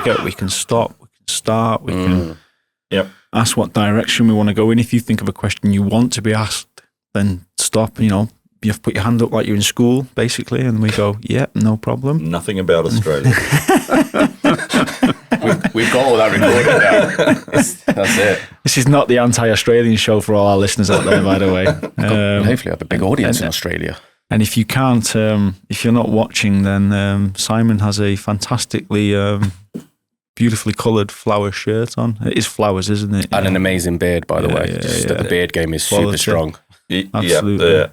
forget, we can stop, we can start, we can ask what direction we want to go in. If you think of a question you want to be asked, then stop, you have to put your hand up like you're in school, basically, and we go, no problem. Nothing about Australia. We've got all that recorded now. That's it. This is not the anti-Australian show for all our listeners out there, by the way. Hopefully I have a big audience in Australia. And if you can't, if you're not watching, then Simon has a fantastically beautifully coloured flower shirt on. It is flowers, isn't it? And an amazing beard, by the way. The beard game is super strong. Absolutely.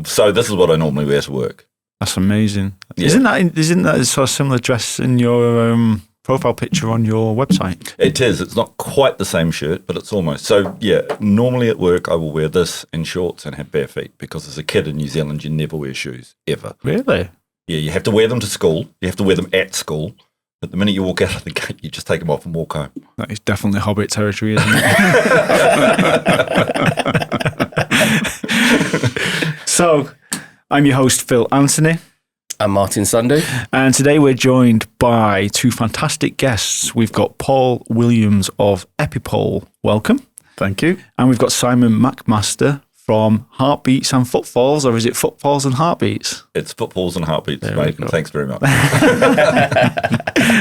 So this is what I normally wear to work. That's amazing. Yeah. Isn't that a sort of similar dress in your profile picture on your website? It is. It's not quite the same shirt, but it's almost. So normally at work I will wear this in shorts and have bare feet, because as a kid in New Zealand you never wear shoes, ever. Really? Yeah, you have to wear them to school. You have to wear them at school. But the minute you walk out of the gate, you just take them off and walk home. That is definitely Hobbit territory, isn't it? So, I'm your host, Phil Anthony. I'm Martin Sandhu. And today we're joined by two fantastic guests. We've got Paul Williams of Epipole. Welcome. Thank you. And we've got Simon McMaster from Heartbeats and Footfalls, or is it Footfalls and Heartbeats? It's Footfalls and Heartbeats, mate, and thanks very much.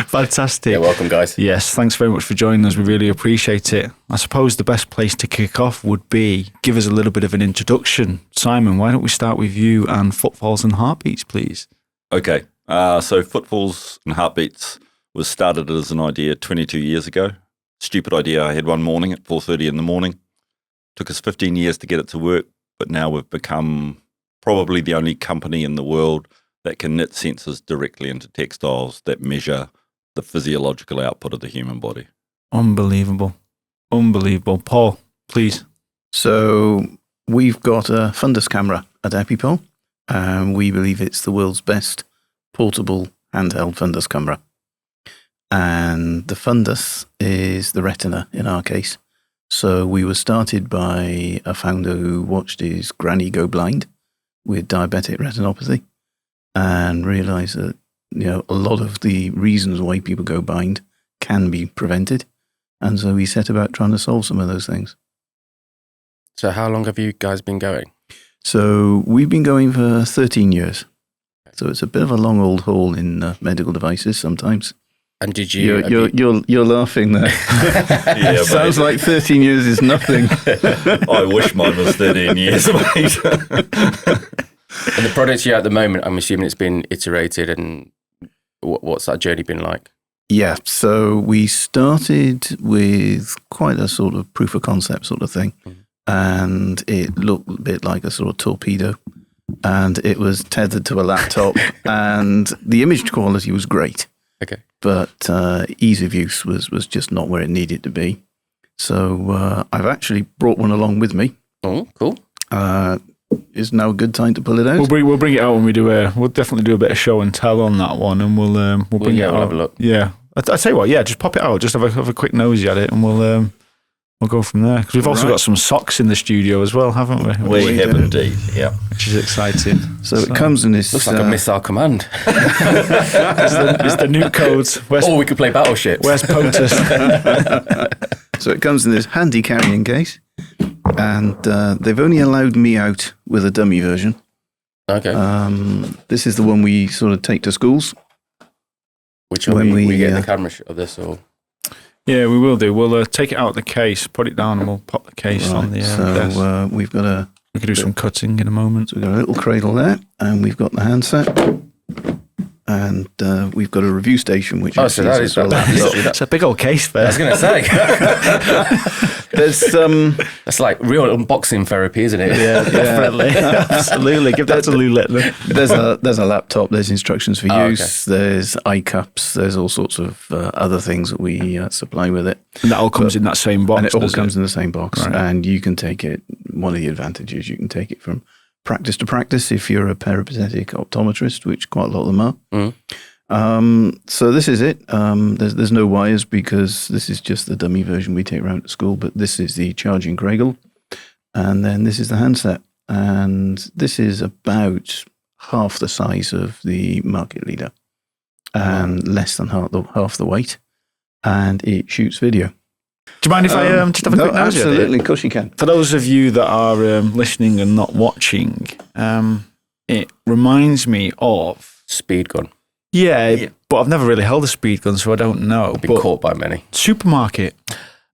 Fantastic. Yeah, welcome, guys. Yes, thanks very much for joining us. We really appreciate it. I suppose the best place to kick off would be give us a little bit of an introduction. Simon, why don't we start with you and Footfalls and Heartbeats, please? Okay, so Footfalls and Heartbeats was started as an idea 22 years ago. Stupid idea I had one morning at 4:30 in the morning. Took us 15 years to get it to work, but now we've become probably the only company in the world that can knit sensors directly into textiles that measure the physiological output of the human body. Unbelievable. Unbelievable. Paul, please. So we've got a fundus camera at Epipole, and we believe it's the world's best portable handheld fundus camera. And the fundus is the retina in our case. So we were started by a founder who watched his granny go blind with diabetic retinopathy and realized that, a lot of the reasons why people go blind can be prevented. And so we set about trying to solve some of those things. So how long have you guys been going? So we've been going for 13 years. So it's a bit of a long old haul in medical devices sometimes. And did you? You're laughing there. Yeah, sounds like 13 years is nothing. I wish mine was 13 years, mate. And the products you have at the moment, I'm assuming it's been iterated, and what's that journey been like? Yeah, so we started with quite a sort of proof of concept sort of thing, and it looked a bit like a sort of torpedo, and it was tethered to a laptop, and the image quality was great. Okay. But ease of use was just not where it needed to be. So I've actually brought one along with me. Oh, cool. Is now a good time to pull it out? We'll bring it out when we do we'll definitely do a bit of show and tell on that one, and we'll bring it out. We'll have a look. Yeah. I tell you what, just pop it out. Just have a quick nosy at it, and we'll go from there. Because we've also got some socks in the studio as well, haven't we? We have indeed, yeah. Which is exciting. So it comes in this... Looks like a missile command. It's the new codes. We could play battleships. Where's POTUS? So it comes in this handy carrying case. And they've only allowed me out with a dummy version. Okay. This is the one we sort of take to schools. Which one we get the camera shot of this, or... Yeah, we will do. We'll take it out of the case, put it down, and we'll pop the case on the desk. So we've got we can do some cutting in a moment. So we've got a little cradle there, and we've got the handset, and we've got a review station, which so that is it's a big old case there. I was going to say. There's That's like real unboxing therapy, isn't it? Yeah, definitely. Absolutely. Give that to Lou Littler. There's a laptop, there's instructions for use, there's eye cups, there's all sorts of other things that we supply with it. And that all comes in that same box. And it all comes in the same box. Right. And you can take it, one of the advantages, you can take it from practice to practice if you're a peripatetic optometrist, which quite a lot of them are. So this is it. There's no wires because this is just the dummy version we take around to school, but this is the charging cradle. And then this is the handset. And this is about half the size of the market leader and less than half the weight. and it shoots video. Do you mind if I just have a quick nosy at it? Absolutely, of course you can. For those of you that are listening and not watching, it reminds me of Speed gun. Yeah, but I've never really held a speed gun, so I don't know. Been caught by many. Supermarket.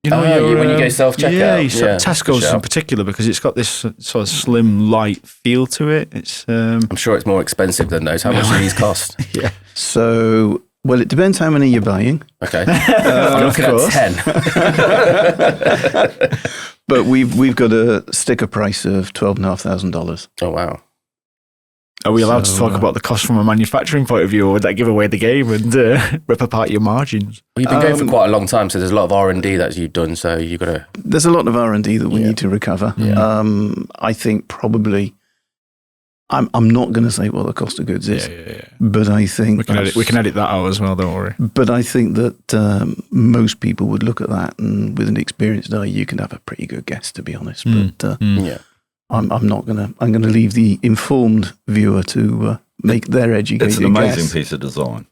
You know, when you go self-checkout. Yeah, Tesco's in particular, because it's got this sort of slim, light feel to it. It's. I'm sure it's more expensive than those. How much do these cost? Yeah. So, well, it depends how many you're buying. Okay. I'm looking at 10. But we've got a sticker price of $12,500. Oh, wow. Are we allowed to talk about the cost from a manufacturing point of view, or would that give away the game and rip apart your margins? Well, you've been going for quite a long time, so there's a lot of R&D that you've done, so you've got to... There's a lot of R&D that we need to recover. Yeah. I think probably... I'm not going to say what the cost of goods is, but I think... We can edit that out as well, don't worry. But I think that most people would look at that, and with an experienced eye, you can have a pretty good guess, to be honest. But I'm not going to... I'm going to leave the informed viewer to make their educated guess. It's an amazing piece of design.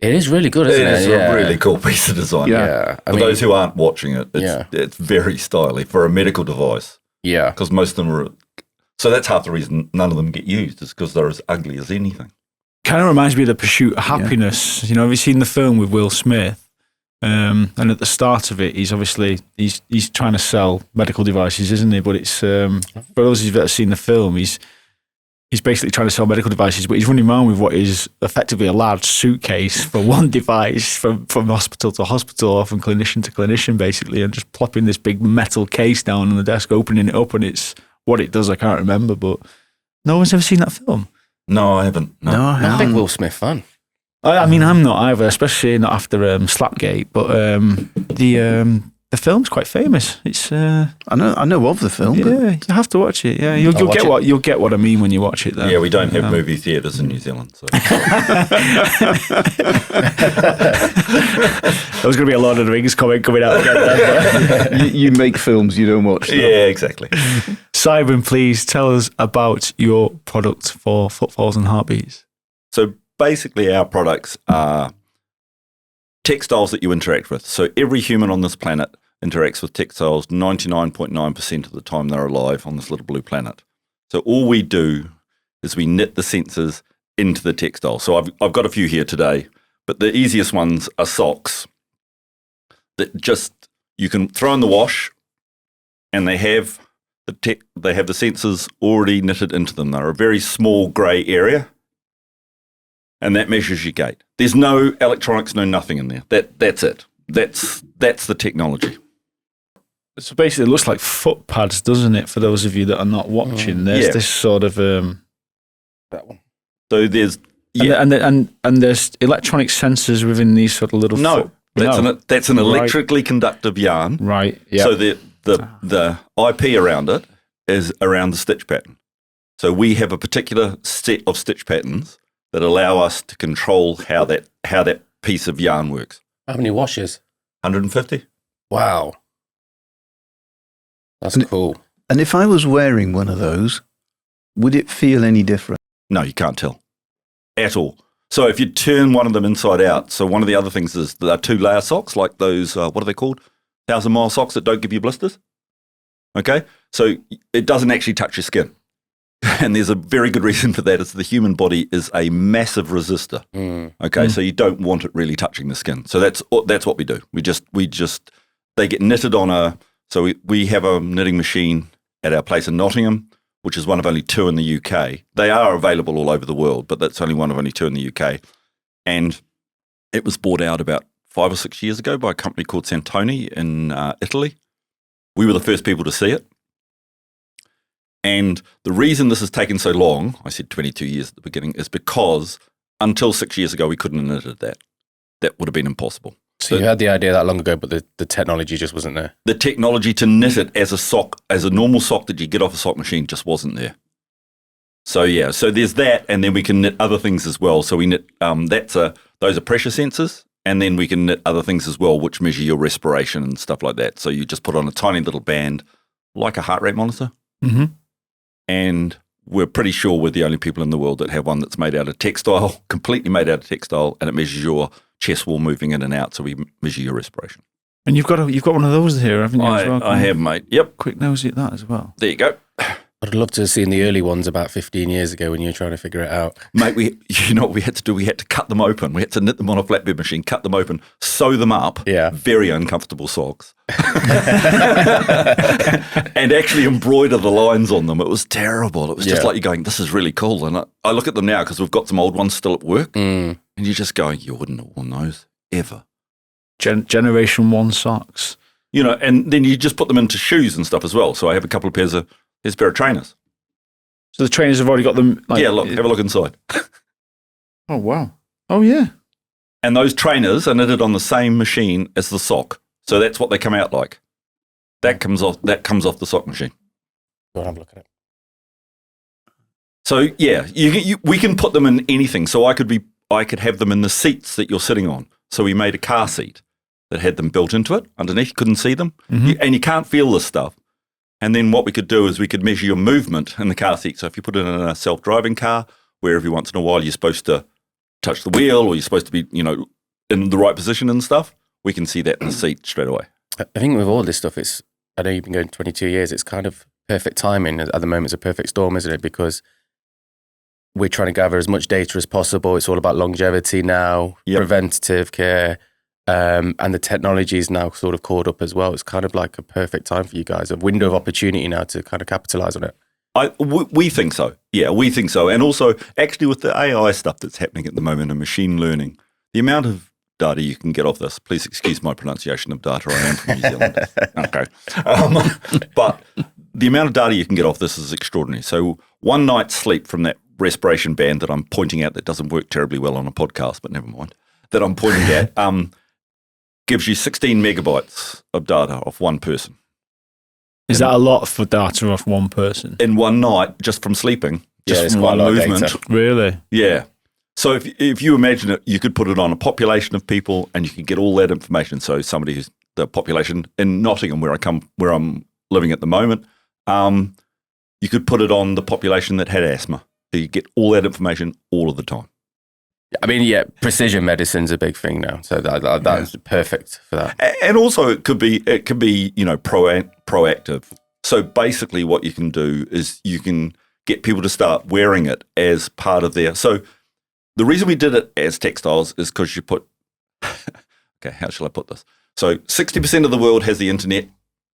It is really good, isn't it? It's a really cool piece of design. Yeah. For those who aren't watching it, it's very stylish for a medical device. Yeah. Because most of them are... So that's half the reason none of them get used, is because they're as ugly as anything. Kind of reminds me of The Pursuit of Happiness. You know, have you seen the film with Will Smith? And at the start of it, he's trying to sell medical devices, isn't he? But it's for those of you that have seen the film, he's basically trying to sell medical devices, but he's running around with what is effectively a large suitcase for one device from hospital to hospital, or from clinician to clinician, basically, and just plopping this big metal case down on the desk, opening it up, and it's what it does. I can't remember, but no one's ever seen that film. No, I haven't. No, I haven't. I think Will Smith fan. I mean, I'm not either, especially not after Slapgate. But the film's quite famous. It's I know of the film. Yeah, you have to watch it. Yeah, you'll get what I mean when you watch it. Though. Yeah, we don't have movie theatres in New Zealand. So. There was going to be a Lord of the Rings comment coming out again. you make films, you don't watch them. Yeah, exactly. Simon, please tell us about your product for Footfalls and Heartbeats. So basically, our products are textiles that you interact with. So every human on this planet interacts with textiles 99.9% of the time they're alive on this little blue planet. So all we do is we knit the sensors into the textile. So I've got a few here today, but the easiest ones are socks that just you can throw in the wash, and they have the sensors already knitted into them. They're a very small grey area, and that measures your gait. There's no electronics, no nothing in there. That's it. That's the technology. So basically, it looks like foot pads, doesn't it? For those of you that are not watching, there's this sort of that one. So there's and there's electronic sensors within these sort of little. That's an electrically conductive yarn. Right. Yeah. So the IP around it is around the stitch pattern. So we have a particular set of stitch patterns that allow us to control how that piece of yarn works. How many washes? 150. Wow. That's cool. And if I was wearing one of those, would it feel any different? No, you can't tell at all. So if you turn one of them inside out, so one of the other things is there are 2-layer socks, like those, what are they called? 1,000-mile socks that don't give you blisters. Okay? So it doesn't actually touch your skin. And there's a very good reason for that. Is the human body is a massive resistor. So you don't want it really touching the skin. So that's what we do. We just they get knitted on so we have a knitting machine at our place in Nottingham, which is one of only 2 in the UK. They are available all over the world, but that's only one of only 2 in the UK. And it was bought out about 5 or 6 years ago by a company called Sandhu in Italy. We were the first people to see it. And the reason this has taken so long, I said 22 years at the beginning, is because until 6 years ago, we couldn't have knitted that. That would have been impossible. So you had the idea that long ago, but the technology just wasn't there. The technology to knit it as a sock, as a normal sock that you get off a sock machine, just wasn't there. So yeah, so there's that, and then we can knit other things as well. So we knit, those are pressure sensors, and then we can knit other things as well, which measure your respiration and stuff like that. So you just put on a tiny little band, like a heart rate monitor. Mm-hmm. And we're pretty sure we're the only people in the world that have one that's made out of textile, completely made out of textile, and it measures your chest wall moving in and out, so we measure your respiration. And you've got one of those here, haven't you? as well? I have, mate. Yep. Quick nosy at that as well. There you go. I'd love to have seen the early ones about 15 years ago when you were trying to figure it out. Mate, you know what we had to do? We had to cut them open. We had to knit them on a flatbed machine, cut them open, sew them up. Yeah. Very uncomfortable socks. And actually embroider the lines on them. It was terrible. It was just like you're going, this is really cool. And I look at them now because we've got some old ones still at work. And you're just going, you wouldn't have worn those ever. Generation 1 socks. You know, and then you just put them into shoes and stuff as well. So I have a couple of pairs of, here's a pair of trainers. So the trainers have already got them? Yeah, look, have a look inside. Oh, wow. Oh, yeah. And those trainers are knitted on the same machine as the sock. So that's what they come out like. That comes off the sock machine. Go and have a look at it. So yeah, we can put them in anything. So I could have them in the seats that you're sitting on. So we made a car seat that had them built into it underneath. You couldn't see them. And you can't feel this stuff. And then what we could do is we could measure your movement in the car seat. So if you put it in a self-driving car, where every once in a while you're supposed to touch the wheel or you're supposed to be, you know, in the right position and stuff, we can see that in the seat straight away. I think with all this stuff, I know you've been going 22 years, it's kind of perfect timing. At the moment, it's a perfect storm, isn't it? Because we're trying to gather as much data as possible. It's all about longevity now, preventative care, and the technology is now sort of caught up as well. It's kind of like a perfect time for you guys, a window of opportunity now to kind of capitalize on it. We think so. Yeah, we think so. And also, actually, with the AI stuff that's happening at the moment and machine learning, the amount of data you can get off this, please excuse my pronunciation of data, I am from New Zealand. Okay. But the amount of data you can get off this is extraordinary. So one night's sleep from that respiration band that I'm pointing at that doesn't work terribly well on a podcast, but never mind, that I'm pointing at, gives you 16 megabytes of data off one person. Is that a lot for data off one person? In one night, just from sleeping, just from quite one a lot of movement. data. Really? Yeah. So if you imagine it, you could put it on a population of people and you could get all that information. So somebody who's the population in Nottingham, where I'm living at the moment, you could put it on the population that had asthma. So you get all that information all of the time. I mean, yeah, precision medicine's a big thing now, so that's perfect for that. And also, it could be you know proactive. So basically, what you can do is you can get people to start wearing it as part of their. So the reason we did it as textiles is because you put. Okay, how shall I put this? So 60% of the world has the internet,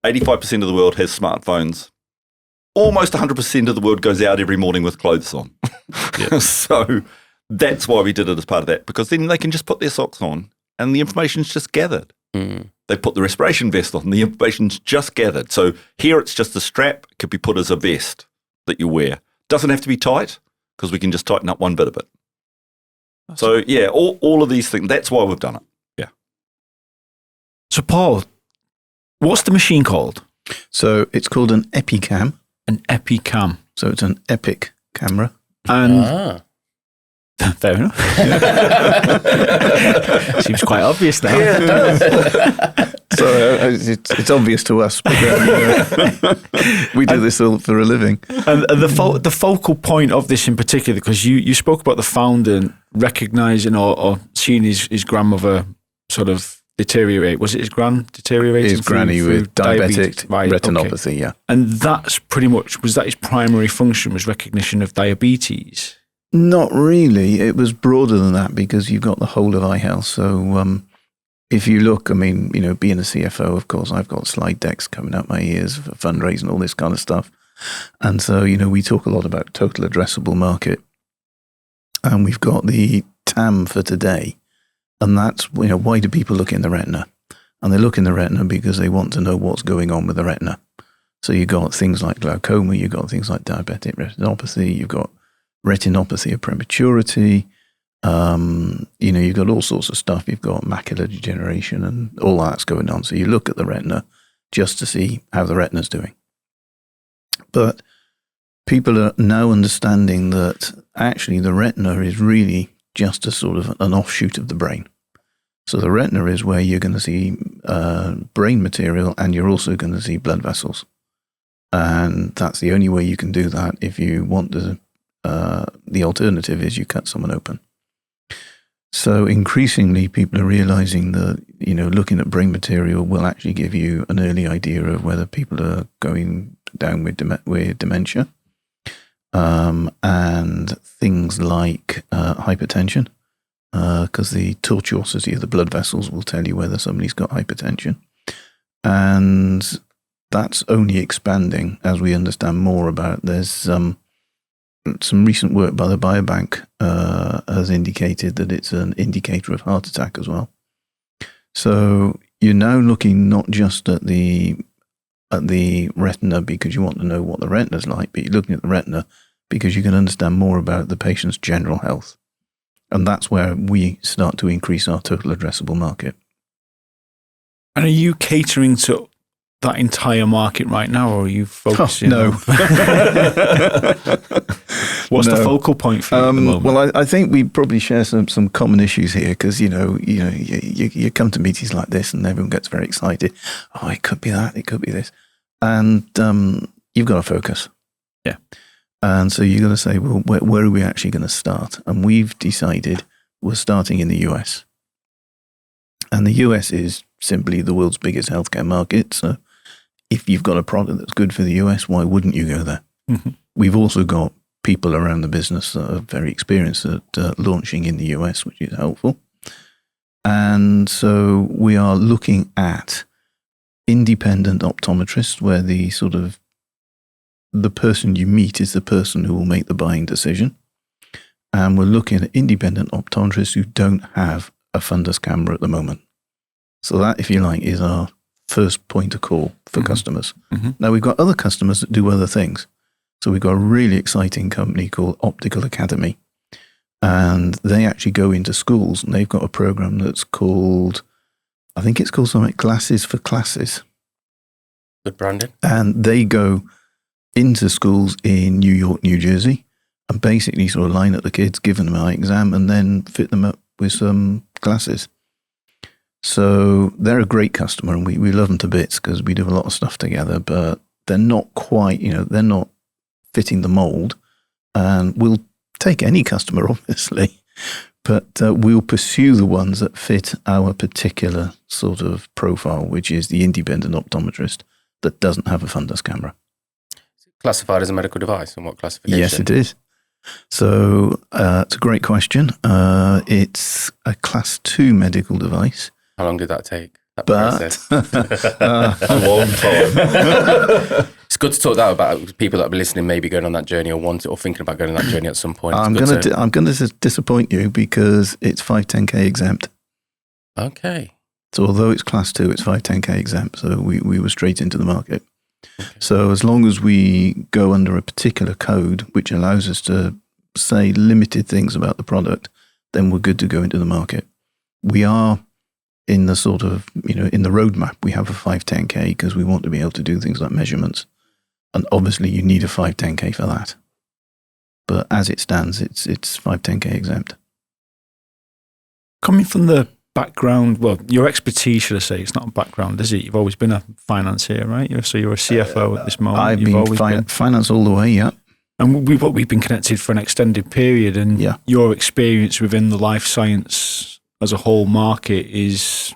85% of the world has smartphones. Almost 100% of the world goes out every morning with clothes on. So that's why we did it as part of that, because then they can just put their socks on and the information's just gathered. They put the respiration vest on, the information's just gathered. So here it's just a strap, it could be put as a vest that you wear. Doesn't have to be tight, because we can just tighten up one bit of it. So yeah, all of these things, that's why we've done it. Yeah. So Paul, what's the machine called? So it's called an EpiCam. An EpiCam. So it's an Epic camera. And fair enough. Seems quite obvious now. So it's obvious to us, but we do this all for a living. And the focal point of this in particular, because you spoke about the founder recognizing or seeing his grandmother sort of deteriorate. Was it his gran deteriorating? His granny with diabetic retinopathy, okay. yeah. And that's pretty much, was that his primary function, was recognition of diabetes? Not really. It was broader than that, because you've got the whole of eye health. So if you look, I mean, you know, being a CFO, of course, I've got slide decks coming up my ears for fundraising, all this kind of stuff. And so, you know, we talk a lot about total addressable market. And we've got the TAM for today. And that's, you know, why do people look in the retina? And they look in the retina because they want to know what's going on with the retina. So you've got things like glaucoma, you've got things like diabetic retinopathy, you've got retinopathy of prematurity, you know, you've got all sorts of stuff. You've got macular degeneration and all that's going on. So you look at the retina just to see how the retina's doing. But people are now understanding that actually the retina is really just a sort of an offshoot of the brain. So the retina is where you're going to see brain material, and you're also going to see blood vessels. And that's the only way you can do that. If you want to, the alternative is you cut someone open. So increasingly, people are realizing that, looking at brain material will actually give you an early idea of whether people are going down with dementia. And things like hypertension, because the tortuosity of the blood vessels will tell you whether somebody's got hypertension. And that's only expanding as we understand more about. There's some recent work by the Biobank has indicated that it's an indicator of heart attack as well. So you're now looking not just at the retina because you want to know what the retina's like, but you're looking at the retina because you can understand more about the patient's general health. And that's where we start to increase our total addressable market. And are you catering to that entire market right now, or are you focusing no. What's the focal point for you at the moment? Well, I think we probably share some common issues here because, you come to meetings like this and everyone gets very excited. Oh, it could be that, it could be this. And you've got to focus. Yeah. And so you've got to say, well, where are we actually going to start? And we've decided we're starting in the US. And the US is simply the world's biggest healthcare market. So if you've got a product that's good for the US, why wouldn't you go there? Mm-hmm. We've also got people around the business that are very experienced at launching in the US, which is helpful. And so we are looking at independent optometrists where the person you meet is the person who will make the buying decision. And we're looking at independent optometrists who don't have a fundus camera at the moment. So that, if you like, is our first point of call for customers. Mm-hmm. Now, we've got other customers that do other things. So we've got a really exciting company called Optical Academy. And they actually go into schools and they've got a program that's called, I think it's called something like Glasses for Classes. Good branding. And they go into schools in New York, New Jersey, and basically sort of line up the kids, give them an eye exam, and then fit them up with some glasses. So they're a great customer, and we love them to bits because we do a lot of stuff together, but they're not quite, they're not fitting the mold. And we'll take any customer, obviously, but we'll pursue the ones that fit our particular sort of profile, which is the independent optometrist that doesn't have a fundus camera. Classified as a medical device, and what classification? Yes, it is. So it's a great question. It's a class 2 medical device. How long did that take? That But process? A long time. It's good to talk that about people that are listening, maybe going on that journey or thinking about going on that journey at some point. I'm going to disappoint you because it's 510k exempt. Okay. So although it's class 2, it's 510k exempt. So we were straight into the market. Okay. So as long as we go under a particular code, which allows us to say limited things about the product, then we're good to go into the market. We are in the sort of, in the roadmap, we have a 510k because we want to be able to do things like measurements. And obviously you need a 510k for that. But as it stands, it's 510k exempt. Coming from the background, well, your expertise, should I say, it's not a background, is it? You've always been a financier, right? So you're a CFO at this moment. I've been finance all the way, yeah. And we've been connected for an extended period, and your experience within the life science as a whole market is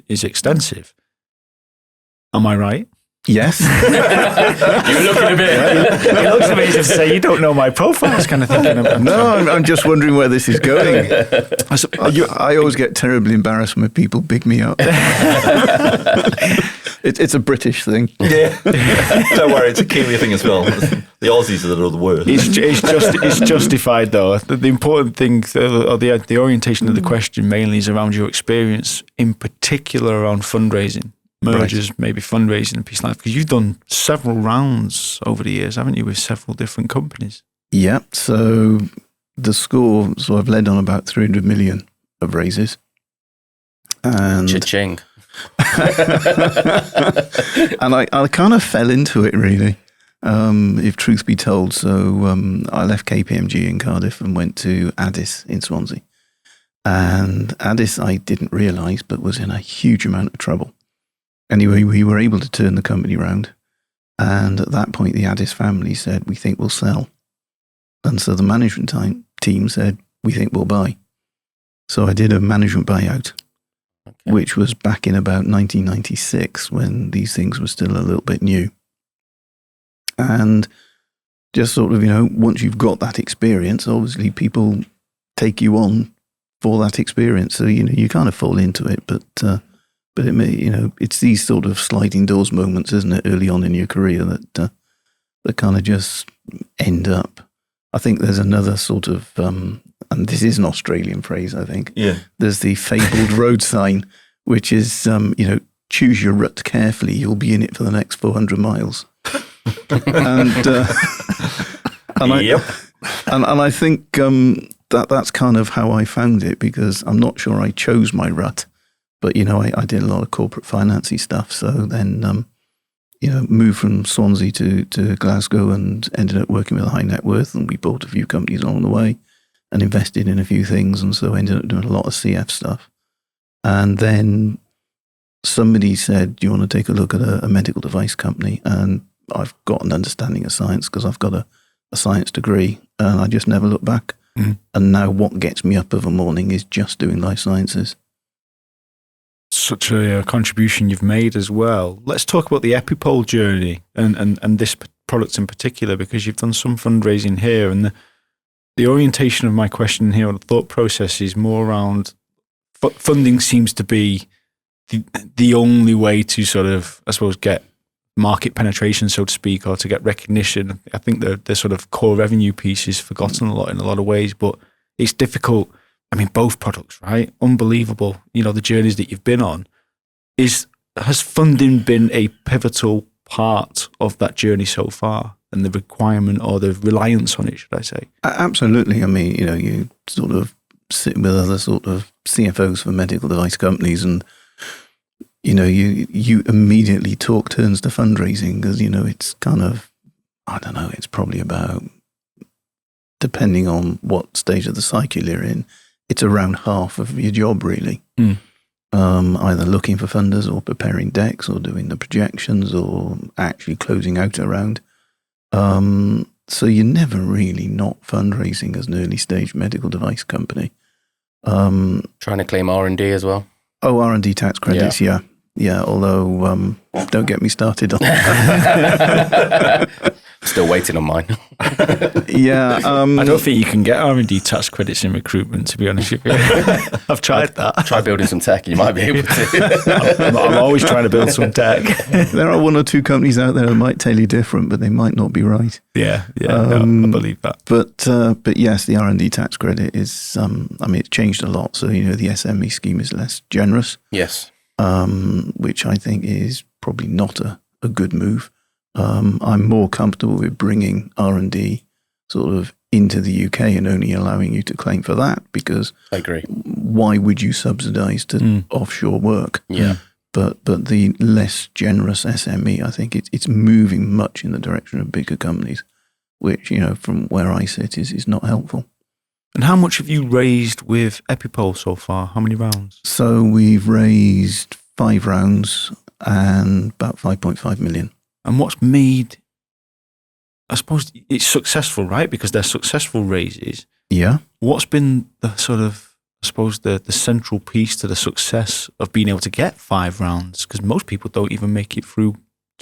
extensive. Am I right? Yes. You're looking a bit. It looks at me as if to say, you don't know my profile. I was kind of thinking. No, I'm just wondering where this is going. I always get terribly embarrassed when people big me up. It's a British thing. Yeah. Don't worry, it's a Kiwi thing as well. The Aussies that are the worst. It's justified though. The important thing, or the orientation of the question mainly is around your experience, in particular around fundraising. Mergers, right. Maybe fundraising and piece like that, because you've done several rounds over the years, haven't you, with several different companies? Yeah. So I've led on about 300 million of raises. And Cha-ching. And I kind of fell into it, really, if truth be told. So I left KPMG in Cardiff and went to Addis in Swansea. And Addis, I didn't realise, but was in a huge amount of trouble. Anyway, we were able to turn the company around. And at that point, the Addis family said, we think we'll sell. And so the management team said, we think we'll buy. So I did a management buyout, which was back in about 1996 when these things were still a little bit new. And just sort of, once you've got that experience, obviously people take you on for that experience. So, you kind of fall into it, but it may, it's these sort of sliding doors moments, isn't it, early on in your career that kind of just end up. I think there's another sort of, and this is an Australian phrase, I think. Yeah. There's the fabled road sign, which is, choose your rut carefully. You'll be in it for the next 400 miles. And I think that's kind of how I found it, because I'm not sure I chose my rut, but I did a lot of corporate financy stuff. So then moved from Swansea to Glasgow and ended up working with a high net worth, and we bought a few companies along the way and invested in a few things, and so ended up doing a lot of CF stuff. And then somebody said, do you want to take a look at a medical device company? And I've got an understanding of science because I've got a science degree, and I just never looked back. Mm. And now what gets me up of a morning is just doing life sciences. Such a contribution you've made as well. Let's talk about the Epipole journey and this product in particular, because you've done some fundraising here, and the orientation of my question here, or the thought process, is more around funding seems to be the only way to sort of, I suppose, get market penetration, so to speak, or to get recognition. I think the sort of core revenue piece is forgotten a lot in a lot of ways, but it's difficult. I mean, both products, right? Unbelievable. The journeys that you've been on. Has funding been a pivotal part of that journey so far, and the requirement or the reliance on it, should I say? Absolutely. I mean, you sort of sit with other sort of CFOs for medical device companies, and you immediately talk turns to fundraising, because it's kind of, I don't know, it's probably about, depending on what stage of the cycle you're in, it's around half of your job, really. Mm. Either looking for funders or preparing decks or doing the projections or actually closing out a round. So you're never really not fundraising as an early stage medical device company. Trying to claim R&D as well. Oh, R&D tax credits, yeah. Yeah, although don't get me started on that. Still waiting on mine. Yeah. I don't think you can get R&D tax credits in recruitment, to be honest with you. I've tried that. Try building some tech, you might be able to. I'm always trying to build some tech. There are one or two companies out there that might tell you different, but they might not be right. Yeah, I believe that. But yes, the R&D tax credit is, it's changed a lot. So, the SME scheme is less generous. Yes. Which I think is probably not a good move. I'm more comfortable with bringing R&D sort of into the UK and only allowing you to claim for that, because I agree. Why would you subsidise to offshore work? Yeah. But the less generous SME, I think it's moving much in the direction of bigger companies, which, from where I sit is not helpful. And how much have you raised with Epipole so far? How many rounds? So we've raised 5 rounds and about 5.5 million. And what's made, I suppose it's successful, right? Because they're successful raises. Yeah. What's been the sort of, I suppose, the central piece to the success of being able to get 5 rounds? Because most people don't even make it through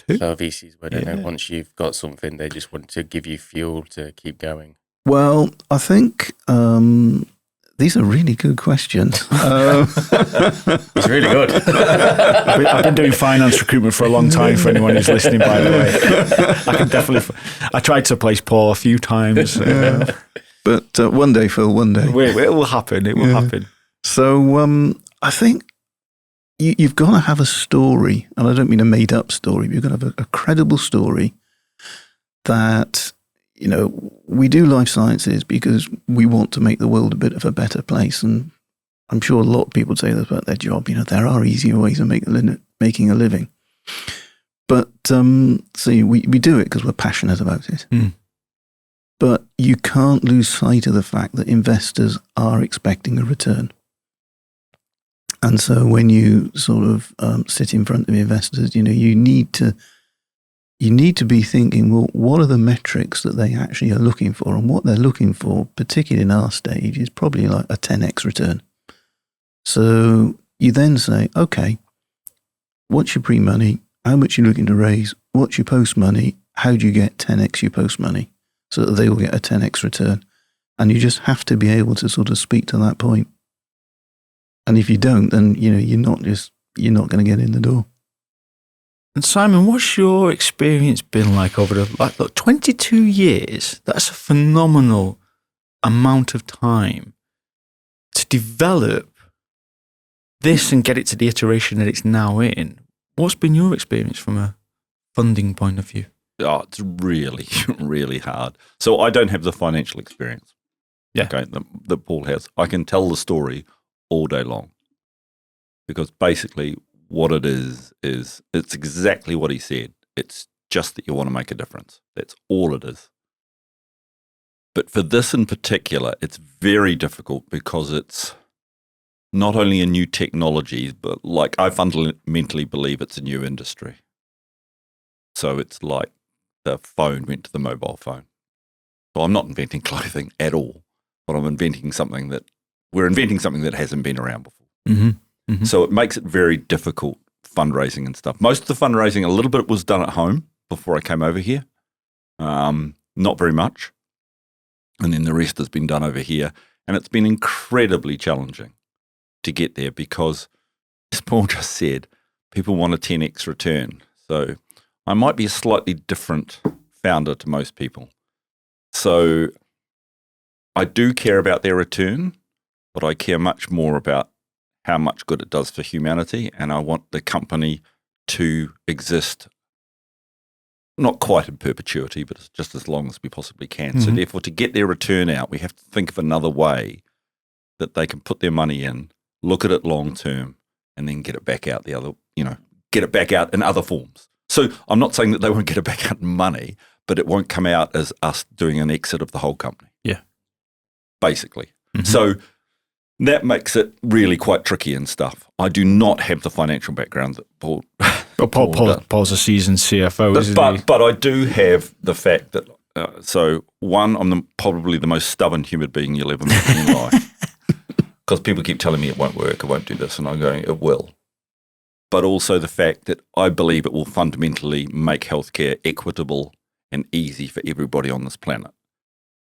2. So VCs, once you've got something, they just want to give you fuel to keep going. Well, I think these are really good questions. It's really good. I've been doing finance recruitment for a long time, for anyone who's listening, by the way. I tried to place Paul a few times. But one day, Phil, one day. It will happen. It will happen. So I think you've got to have a story, and I don't mean a made-up story, but you've got to have a credible story that... we do life sciences because we want to make the world a bit of a better place. And I'm sure a lot of people say that about their job. There are easier ways of making a living. But we do it because we're passionate about it. Mm. But you can't lose sight of the fact that investors are expecting a return. And so when you sort of sit in front of investors, you need to be thinking, well, what are the metrics that they actually are looking for? And what they're looking for, particularly in our stage, is probably like a 10x return. So you then say, okay, what's your pre-money? How much are you looking to raise? What's your post-money? How do you get 10x your post-money so that they will get a 10x return? And you just have to be able to sort of speak to that point. And if you don't, then, you're not going to get in the door. And Simon, what's your experience been like over the 22 years? That's a phenomenal amount of time to develop this and get it to the iteration that it's now in. What's been your experience from a funding point of view? Oh, it's really, really hard. So I don't have the financial experience. Yeah. Okay, that Paul has. I can tell the story all day long because basically what it is it's exactly what he said. It's just that you want to make a difference. That's all it is. But for this in particular, it's very difficult because it's not only a new technology, but like I fundamentally believe it's a new industry. So it's like the phone went to the mobile phone. So I'm not inventing clothing at all, but we're inventing something that hasn't been around before. Mm-hmm. Mm-hmm. So it makes it very difficult fundraising and stuff. Most of the fundraising, a little bit was done at home before I came over here. Not very much. And then the rest has been done over here. And it's been incredibly challenging to get there because, as Paul just said, people want a 10x return. So I might be a slightly different founder to most people. So I do care about their return, but I care much more about how much good it does for humanity. And I want the company to exist, not quite in perpetuity, but just as long as we possibly can. Mm-hmm. So therefore, to get their return out, we have to think of another way that they can put their money in, look at it long term, and then get it back out get it back out in other forms. So I'm not saying that they won't get it back out in money, but it won't come out as us doing an exit of the whole company. Yeah. Basically. Mm-hmm. So that makes it really quite tricky and stuff. I do not have the financial background that Paul Paul's a seasoned CFO, isn't he? But I do have the fact that, I'm probably the most stubborn human being you'll ever meet in your life. Because people keep telling me it won't work, it won't do this, and I'm going, it will. But also the fact that I believe it will fundamentally make healthcare equitable and easy for everybody on this planet.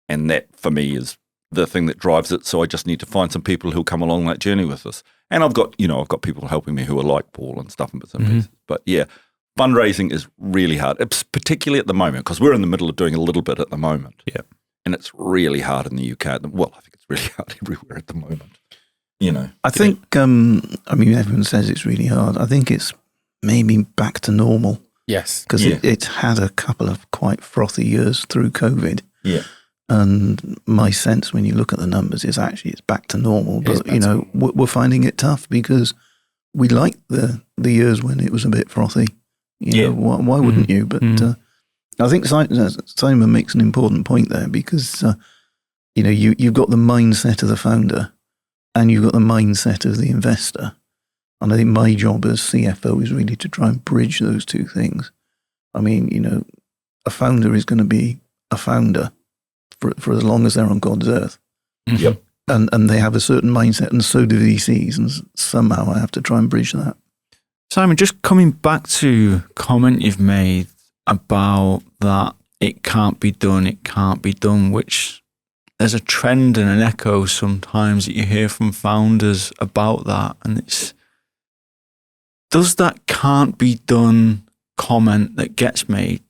And that, for me, is the thing that drives it. So I just need to find some people who'll come along that journey with us. And I've got people helping me who are like Paul and stuff and bits and pieces. But yeah, fundraising is really hard. It's particularly at the moment because we're in the middle of doing a little bit at the moment. Yeah. And it's really hard in the UK. Well, I think it's really hard everywhere at the moment. I think, everyone says it's really hard. I think it's maybe back to normal. Yes. Because it's had a couple of quite frothy years through COVID. Yeah. And my sense when you look at the numbers is actually it's back to normal. But, we're finding it tough because we liked the years when it was a bit frothy. Why wouldn't you? But I think Simon makes an important point there because, you've got the mindset of the founder and you've got the mindset of the investor. And I think my job as CFO is really to try and bridge those two things. I mean, a founder is going to be a founder for as long as they're on God's earth. Yep. And they have a certain mindset, and so do VCs, and somehow I have to try and bridge that. Simon, just coming back to a comment you've made about that it can't be done, which there's a trend and an echo sometimes that you hear from founders about that. And does that can't be done comment that gets made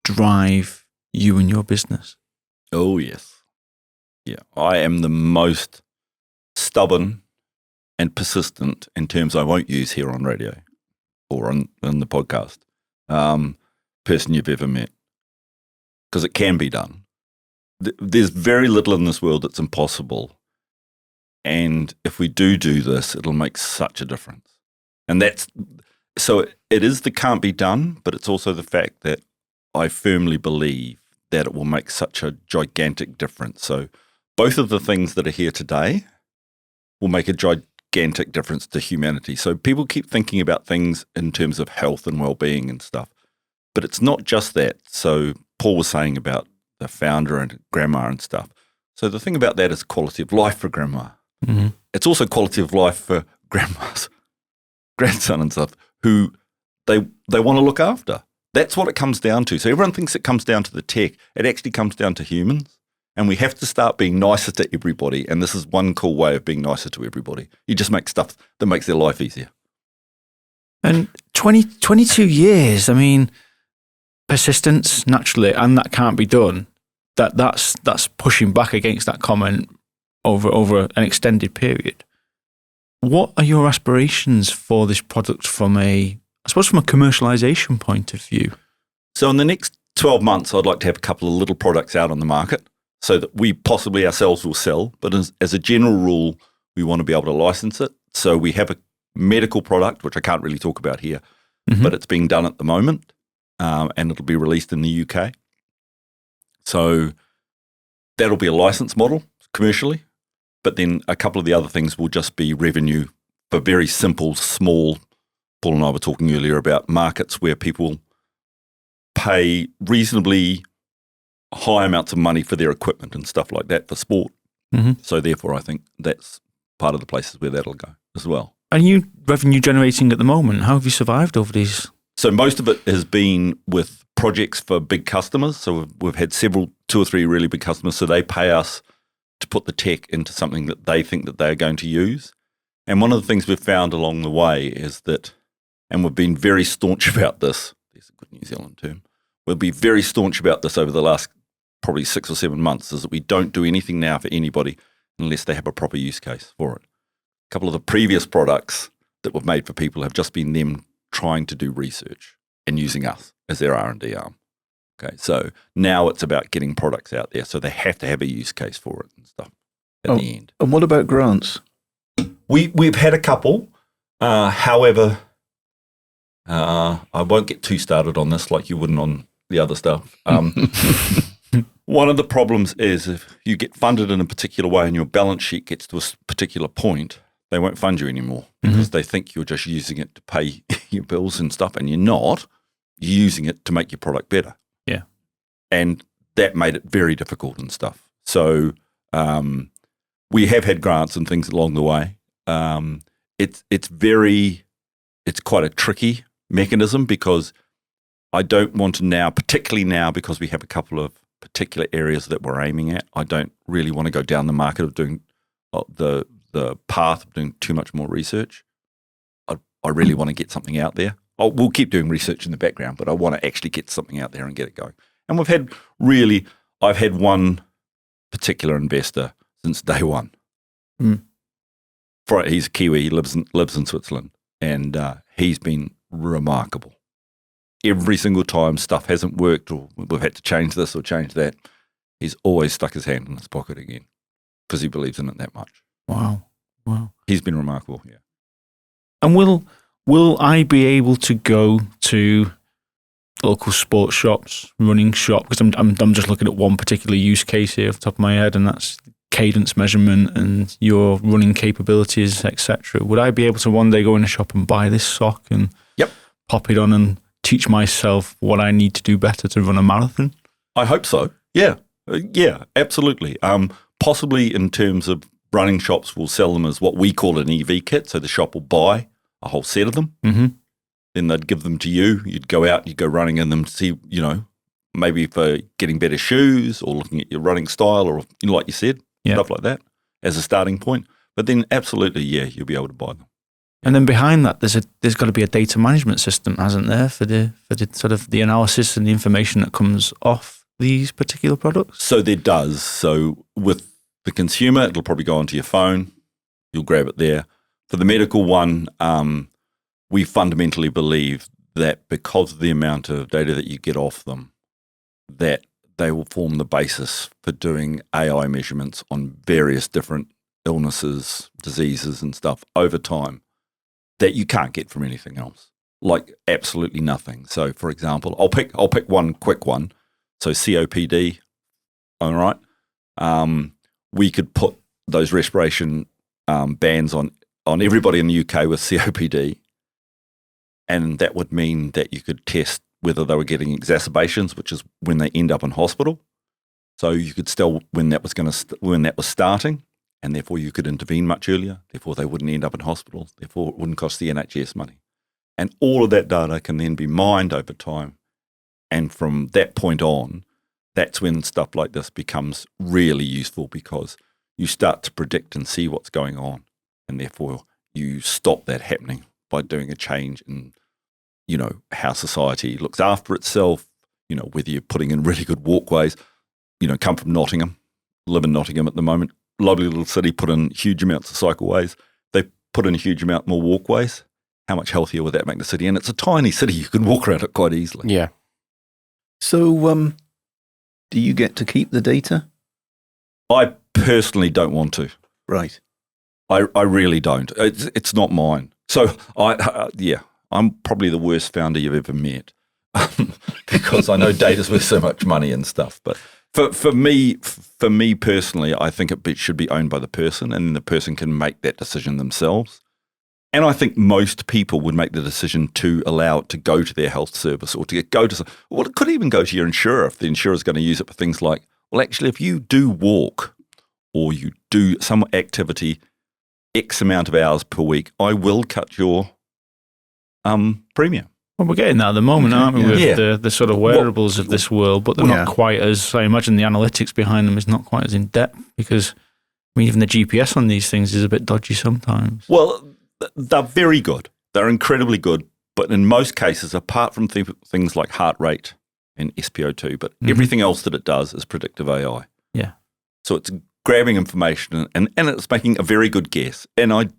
drive you and your business? Oh, yes. Yeah. I am the most stubborn and persistent in terms I won't use here on radio or on the podcast person you've ever met. Because it can be done. There's very little in this world that's impossible. And if we do this, it'll make such a difference. And so it is the can't be done, but it's also the fact that I firmly believe that it will make such a gigantic difference. So both of the things that are here today will make a gigantic difference to humanity. So people keep thinking about things in terms of health and well-being and stuff, but it's not just that. So Paul was saying about the founder and grandma and stuff. So the thing about that is quality of life for grandma. Mm-hmm. It's also quality of life for grandma's grandson and stuff who they want to look after. That's what it comes down to. So everyone thinks it comes down to the tech. It actually comes down to humans. And we have to start being nicer to everybody. And this is one cool way of being nicer to everybody. You just make stuff that makes their life easier. And 22 years, I mean, persistence, naturally, and that can't be done. That's pushing back against that comment over an extended period. What are your aspirations for this product from a commercialization point of view? So in the next 12 months, I'd like to have a couple of little products out on the market so that we possibly ourselves will sell. But as a general rule, we want to be able to license it. So we have a medical product, which I can't really talk about here, but it's being done at the moment, and it'll be released in the UK. So that'll be a license model commercially. But then a couple of the other things will just be revenue for very simple, small. Paul and I were talking earlier about markets where people pay reasonably high amounts of money for their equipment and stuff like that for sport. So therefore, I think that's part of the places where that'll go as well. Are you revenue generating at the moment? How have you survived over these? So most of it has been with projects for big customers. So we've had 2 or 3 really big customers. So they pay us to put the tech into something that they think that they're going to use. And one of the things we've found along the way is that, and we've been very staunch about this, there's a good New Zealand term, we'll be very staunch about this over the last probably 6 or 7 months, is that we don't do anything now for anybody unless they have a proper use case for it. A couple of the previous products that we've made for people have just been them trying to do research and using us as their R&D arm. Okay, so now it's about getting products out there, so they have to have a use case for it and stuff at the end. And what about grants? We've had a couple. However, I won't get too started on this like you wouldn't on the other stuff. One of the problems is if you get funded in a particular way and your balance sheet gets to a particular point, they won't fund you anymore because they think you're just using it to pay your bills and stuff, and you're not. You're using it to make your product better. Yeah. And that made it very difficult and stuff. So we have had grants and things along the way. It's quite a tricky mechanism because I don't want to now, particularly now because we have a couple of particular areas that we're aiming at, I don't really want to go down the market of doing the path of doing too much more research. I really want to get something out there. We'll keep doing research in the background, but I want to actually get something out there and get it going. And I've had one particular investor since day one. He's a Kiwi, he lives in Switzerland, and he's been remarkable. Every single time stuff hasn't worked or we've had to change this or change that, he's always stuck his hand in his pocket again because he believes in it that much. Wow. He's been remarkable, yeah. And will I be able to go to local sports shops, running shop? Because I'm just looking at one particular use case here off the top of my head, and that's cadence measurement and your running capabilities, etc. Would I be able to one day go in a shop and buy this sock and pop it on and teach myself what I need to do better to run a marathon? I hope so. Yeah, absolutely. Possibly in terms of running shops, will sell them as what we call an EV kit. So the shop will buy a whole set of them. Then they'd give them to you. You'd go out, you'd go running in them to see, maybe for getting better shoes or looking at your running style or, like you said, stuff like that as a starting point. But then absolutely, you'll be able to buy them. And then behind that, there's got to be a data management system, hasn't there, for the sort of the analysis and the information that comes off these particular products? So there does. So with the consumer, it'll probably go onto your phone. You'll grab it there. For the medical one, we fundamentally believe that because of the amount of data that you get off them, that they will form the basis for doing AI measurements on various different illnesses, diseases and stuff over time that you can't get from anything else, like absolutely nothing. So, for example, I'll pick one quick one. So COPD, all right. We could put those respiration bands on everybody in the UK with COPD, and that would mean that you could test whether they were getting exacerbations, which is when they end up in hospital. So you could tell when that was starting, and therefore you could intervene much earlier, therefore they wouldn't end up in hospital, therefore it wouldn't cost the NHS money. And all of that data can then be mined over time. And from that point on, that's when stuff like this becomes really useful, because you start to predict and see what's going on. And therefore you stop that happening by doing a change in, how society looks after itself, whether you're putting in really good walkways, come from Nottingham, live in Nottingham at the moment, lovely little city, put in huge amounts of cycleways. They put in a huge amount more walkways. How much healthier would that make the city? And it's a tiny city. You can walk around it quite easily. Yeah. So, do you get to keep the data? I personally don't want to. Right. I really don't. It's not mine. So, I'm probably the worst founder you've ever met, because I know data's worth so much money and stuff. But for me personally, I think it should be owned by the person, and the person can make that decision themselves. And I think most people would make the decision to allow it to go to their health service, or to go to, well, it could even go to your insurer if the insurer is going to use it for things like, well, actually, if you do walk or you do some activity X amount of hours per week, I will cut your premium. Well, we're getting that at the moment, aren't we, with the sort of wearables of this world, but they're not quite as, I imagine the analytics behind them is not quite as in-depth, because, even the GPS on these things is a bit dodgy sometimes. Well, they're very good. They're incredibly good. But in most cases, apart from things like heart rate and SpO2, but everything else that it does is predictive AI. Yeah. So it's grabbing information and it's making a very good guess. And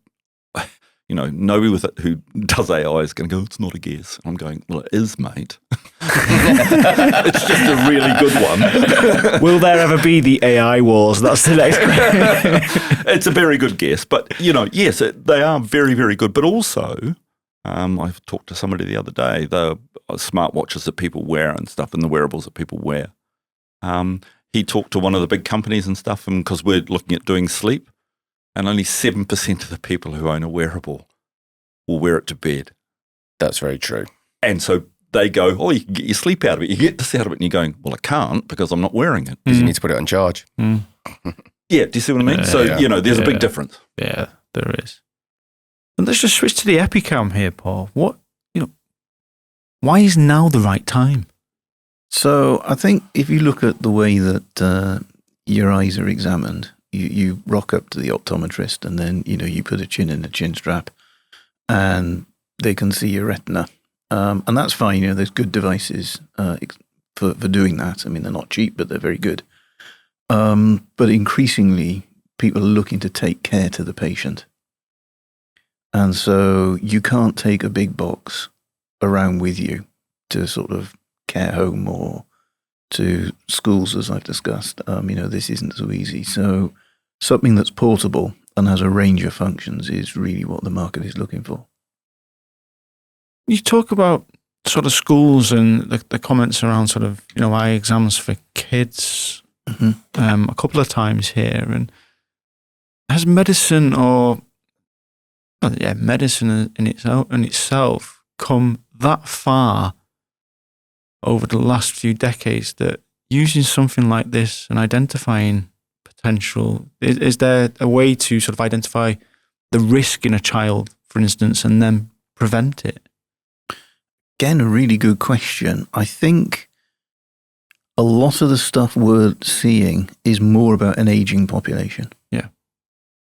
nobody with it who does AI is going to go, it's not a guess. I'm going, well, it is, mate. It's just a really good one. Will there ever be the AI wars? That's the next question. It's a very good guess. But, yes, they are very, very good. But also, I've talked to somebody the other day, the smartwatches that people wear and stuff, and the wearables that people wear. He talked to one of the big companies and stuff, and because we're looking at doing sleep, and only 7% of the people who own a wearable will wear it to bed. That's very true. And so they go, oh, you can get your sleep out of it. You get this out of it. And you're going, well, I can't because I'm not wearing it. Because you need to put it on charge. Yeah, do you see what I mean? There's a big difference. Yeah, there is. And let's just switch to the Epicam here, Paul. Why is now the right time? So I think if you look at the way that your eyes are examined, you rock up to the optometrist, and then, you put a chin in a chin strap and they can see your retina. And that's fine. There's good devices for doing that. They're not cheap, but they're very good. But increasingly, people are looking to take care to the patient. And so you can't take a big box around with you to sort of care home or to schools, as I've discussed. This isn't so easy. So something that's portable and has a range of functions is really what the market is looking for. You talk about sort of schools and the comments around sort of, eye exams for kids a couple of times here. And has medicine medicine in itself come that far over the last few decades that using something like this and identifying potential, is there a way to sort of identify the risk in a child, for instance, and then prevent it? Again, a really good question. I think a lot of the stuff we're seeing is more about an aging population. Yeah.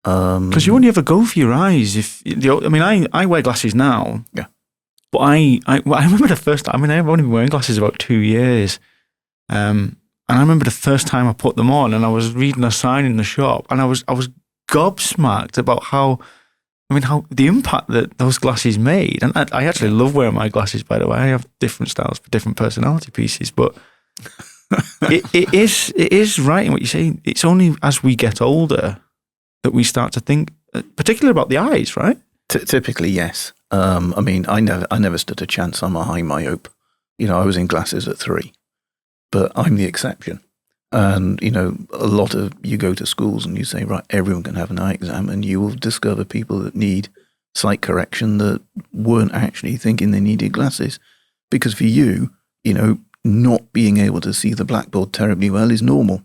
Because you only ever go for your eyes if I wear glasses now. Yeah. But I remember the first time. I've only been wearing glasses about 2 years. And I remember the first time I put them on, and I was reading a sign in the shop, and I was gobsmacked about how the impact that those glasses made. And I actually love wearing my glasses, by the way. I have different styles for different personality pieces, but it is right in what you say. It's only as we get older that we start to think, particularly about the eyes, right? Typically, yes. I never stood a chance. I'm a high myope. I was in glasses at 3, but I'm the exception. And, a lot of you go to schools and you say, right, everyone can have an eye exam, and you will discover people that need sight correction that weren't actually thinking they needed glasses. Because for you, not being able to see the blackboard terribly well is normal.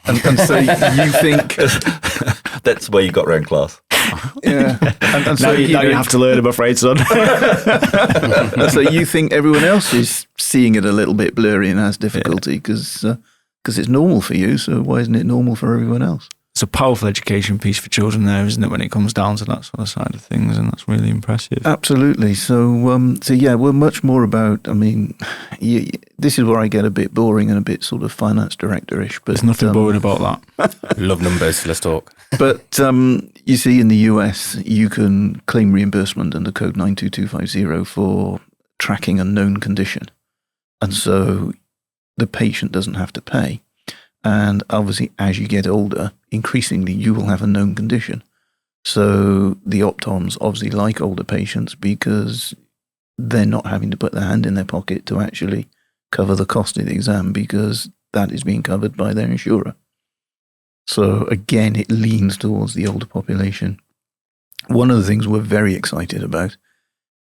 And so you think that's where you got round class. Yeah. And so now you have to learn, I'm afraid, son. And so you think everyone else is seeing it a little bit blurry and has difficulty because it's normal for you. So why isn't it normal for everyone else? It's a powerful education piece for children there, isn't it, when it comes down to that sort of side of things, and that's really impressive. Absolutely. So yeah, we're much more about, I mean, this is where I get a bit boring and a bit sort of finance director-ish. But there's nothing boring about that. Love numbers, let's talk. But you see, in the US, you can claim reimbursement under code 92250 for tracking a known condition. And so the patient doesn't have to pay. And obviously, as you get older, increasingly you will have a known condition. So the optoms obviously like older patients because they're not having to put their hand in their pocket to actually cover the cost of the exam because that is being covered by their insurer. So again, it leans towards the older population. One of the things we're very excited about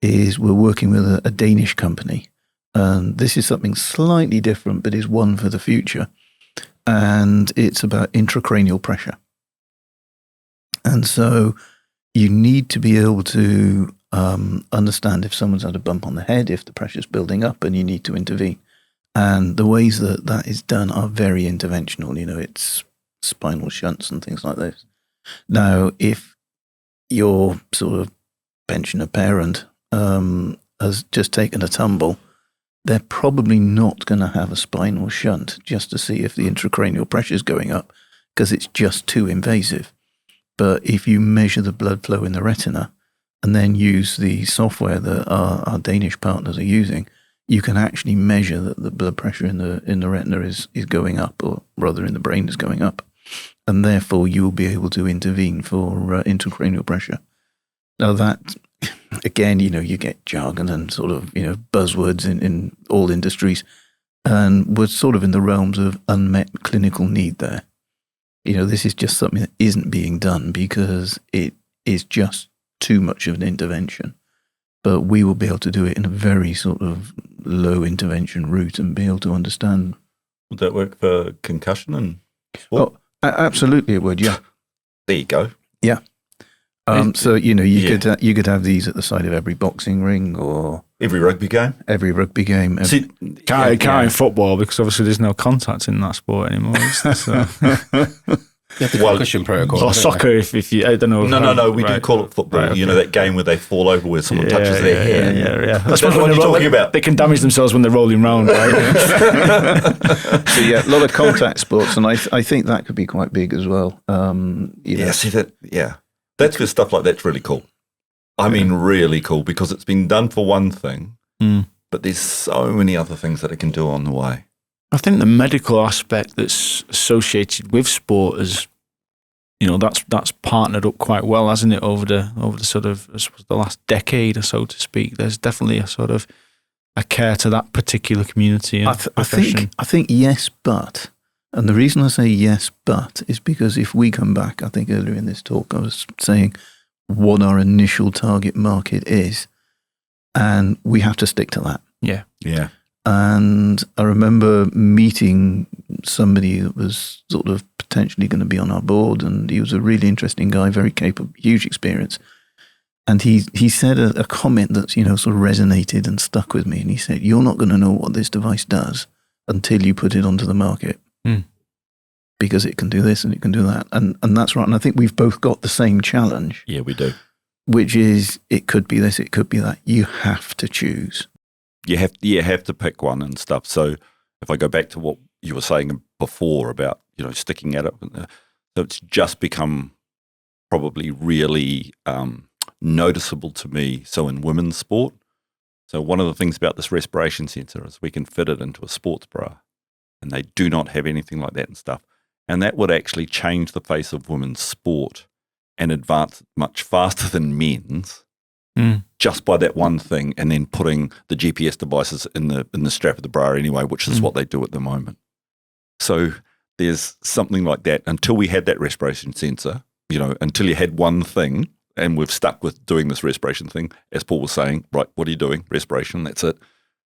is we're working with a Danish company. And this is something slightly different, but is one for the future. And it's about intracranial pressure. And so you need to be able to understand if someone's had a bump on the head, if the pressure's building up, and you need to intervene. And the ways that is done are very interventional. You know, it's spinal shunts and things like this. Now, if your sort of pensioner parent has just taken a tumble, they're probably not going to have a spinal shunt just to see if the intracranial pressure is going up because it's just too invasive. But if you measure the blood flow in the retina and then use the software that our Danish partners are using, you can actually measure that the blood pressure in the retina is going up, or rather in the brain is going up. And therefore you will be able to intervene for intracranial pressure. Now that, again, you know, you get jargon and sort of, you know, buzzwords in all industries, and we're sort of in the realms of unmet clinical need there. You know, this is just something that isn't being done because it is just too much of an intervention. But we will be able to do it in a very sort of low intervention route and be able to understand. Would that work for concussion and sport? Oh, absolutely it would, yeah. There you go. Yeah. So, you know, you could have these at the side of every boxing ring or every rugby game. Every rugby game. See, can't in football because obviously there's no contact in that sport anymore. So. You have the concussion protocol. Or soccer, if you, I don't know. No, we do call it football. Right, okay. You know, that game where they fall over where someone touches their hair. Yeah. That's what you're talking about. They can damage themselves when they're rolling round, right? So yeah, a lot of contact sports, and I think that could be quite big as well. That's where stuff like that's really cool. I mean, really cool, because it's been done for one thing, but there's so many other things that it can do on the way. I think the medical aspect that's associated with sport is, you know, that's partnered up quite well, hasn't it, over the sort of, I suppose, the last decade or so to speak. There's definitely a sort of a care to that particular community and profession. I think yes, but. And the reason I say yes, but is because if we come back, I think earlier in this talk, I was saying what our initial target market is, and we have to stick to that. Yeah. And I remember meeting somebody that was sort of potentially going to be on our board, and he was a really interesting guy, very capable, huge experience. And he said a comment that's, you know, sort of resonated and stuck with me. And he said, "You're not going to know what this device does until you put it onto the market. Because it can do this and it can do that." And that's right. And I think we've both got the same challenge. Yeah, we do. Which is, it could be this, it could be that. You have to choose. You have to pick one and stuff. So if I go back to what you were saying before about, you know, sticking at it, so it's just become probably really noticeable to me. So in women's sport, so one of the things about this respiration sensor is we can fit it into a sports bra, and they do not have anything like that and stuff. And that would actually change the face of women's sport and advance much faster than men's. Just by that one thing, and then putting the GPS devices in the strap of the bra anyway, which is what they do at the moment. So there's something like that. Until we had that respiration sensor, you know, until you had one thing, and we've stuck with doing this respiration thing, as Paul was saying, right, what are you doing? Respiration, that's it.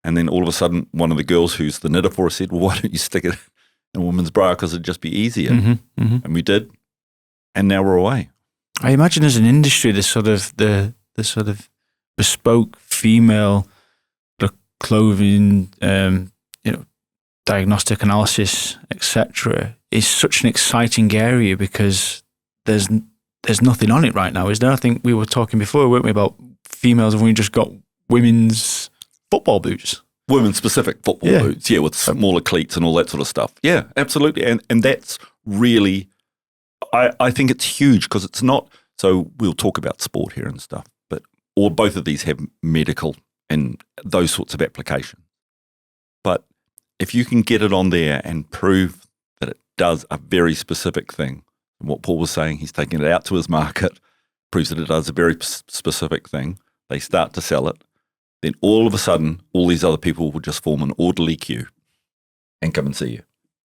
And then all of a sudden, one of the girls who's the knitter for us said, "Well, why don't you stick it a women's bra because it'd just be easier. And we did. And now we're away. I imagine as an industry, the sort of bespoke female clothing, diagnostic analysis, etc., is such an exciting area because there's nothing on it right now, is there? I think we were talking before, weren't we, about females, and we just got women's football boots. Women-specific football boots, with smaller cleats and all that sort of stuff. Yeah, absolutely. And that's really, I think it's huge because it's not, so we'll talk about sport here and stuff, but both of these have medical and those sorts of applications. But if you can get it on there and prove that it does a very specific thing, and what Paul was saying, he's taking it out to his market, proves that it does a very specific thing, they start to sell it, then all of a sudden, all these other people will just form an orderly queue and come and see you.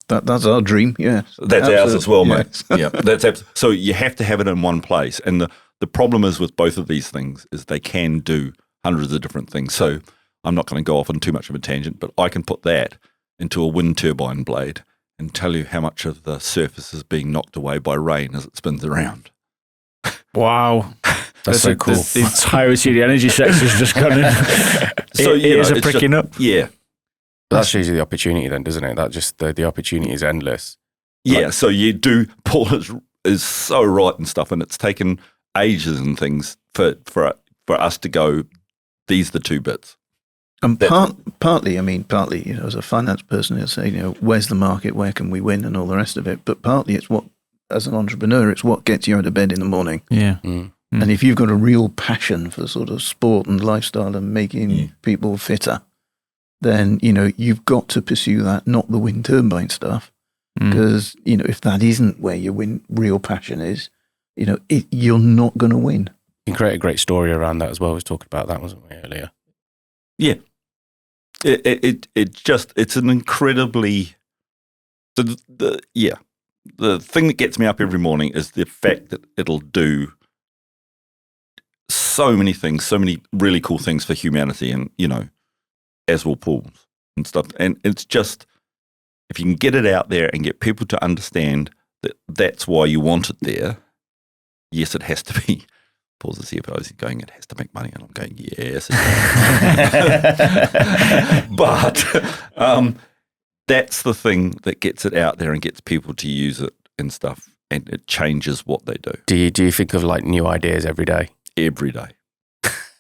That's our dream, yes. That's ours as well, mate. Yes. Yeah, so you have to have it in one place. And the problem is with both of these things is they can do hundreds of different things. So I'm not going to go off on too much of a tangent, but I can put that into a wind turbine blade and tell you how much of the surface is being knocked away by rain as it spins around. Wow. That's so cool. The entirety of the energy sector has just gone in. So ears are pricking up. Yeah. But that shows you the opportunity then, doesn't it? That just, the opportunity is endless. Yeah, so you do, Paul is so right and stuff, and it's taken ages and things for us to go, these are the two bits. And partly, as a finance person, you'll say, where's the market, where can we win, and all the rest of it. But partly it's what, as an entrepreneur, it's what gets you out of bed in the morning. Yeah. And if you've got a real passion for sort of sport and lifestyle and making people fitter, then, you've got to pursue that, not the wind turbine stuff. Because, if that isn't where your real passion is, you're not going to win. You can create a great story around that as well. We was talking about that, wasn't we, earlier? Yeah. It's an incredibly, the thing that gets me up every morning is the fact that it'll do so many things, so many really cool things for humanity, and, as will Paul's and stuff. And it's just, if you can get it out there and get people to understand that that's why you want it there, yes, it has to be. Paul's the CFO, he's going, it has to make money. And I'm going, yes. But that's the thing that gets it out there and gets people to use it and stuff. And it changes what they do. Do you think of like new ideas every day? Every day.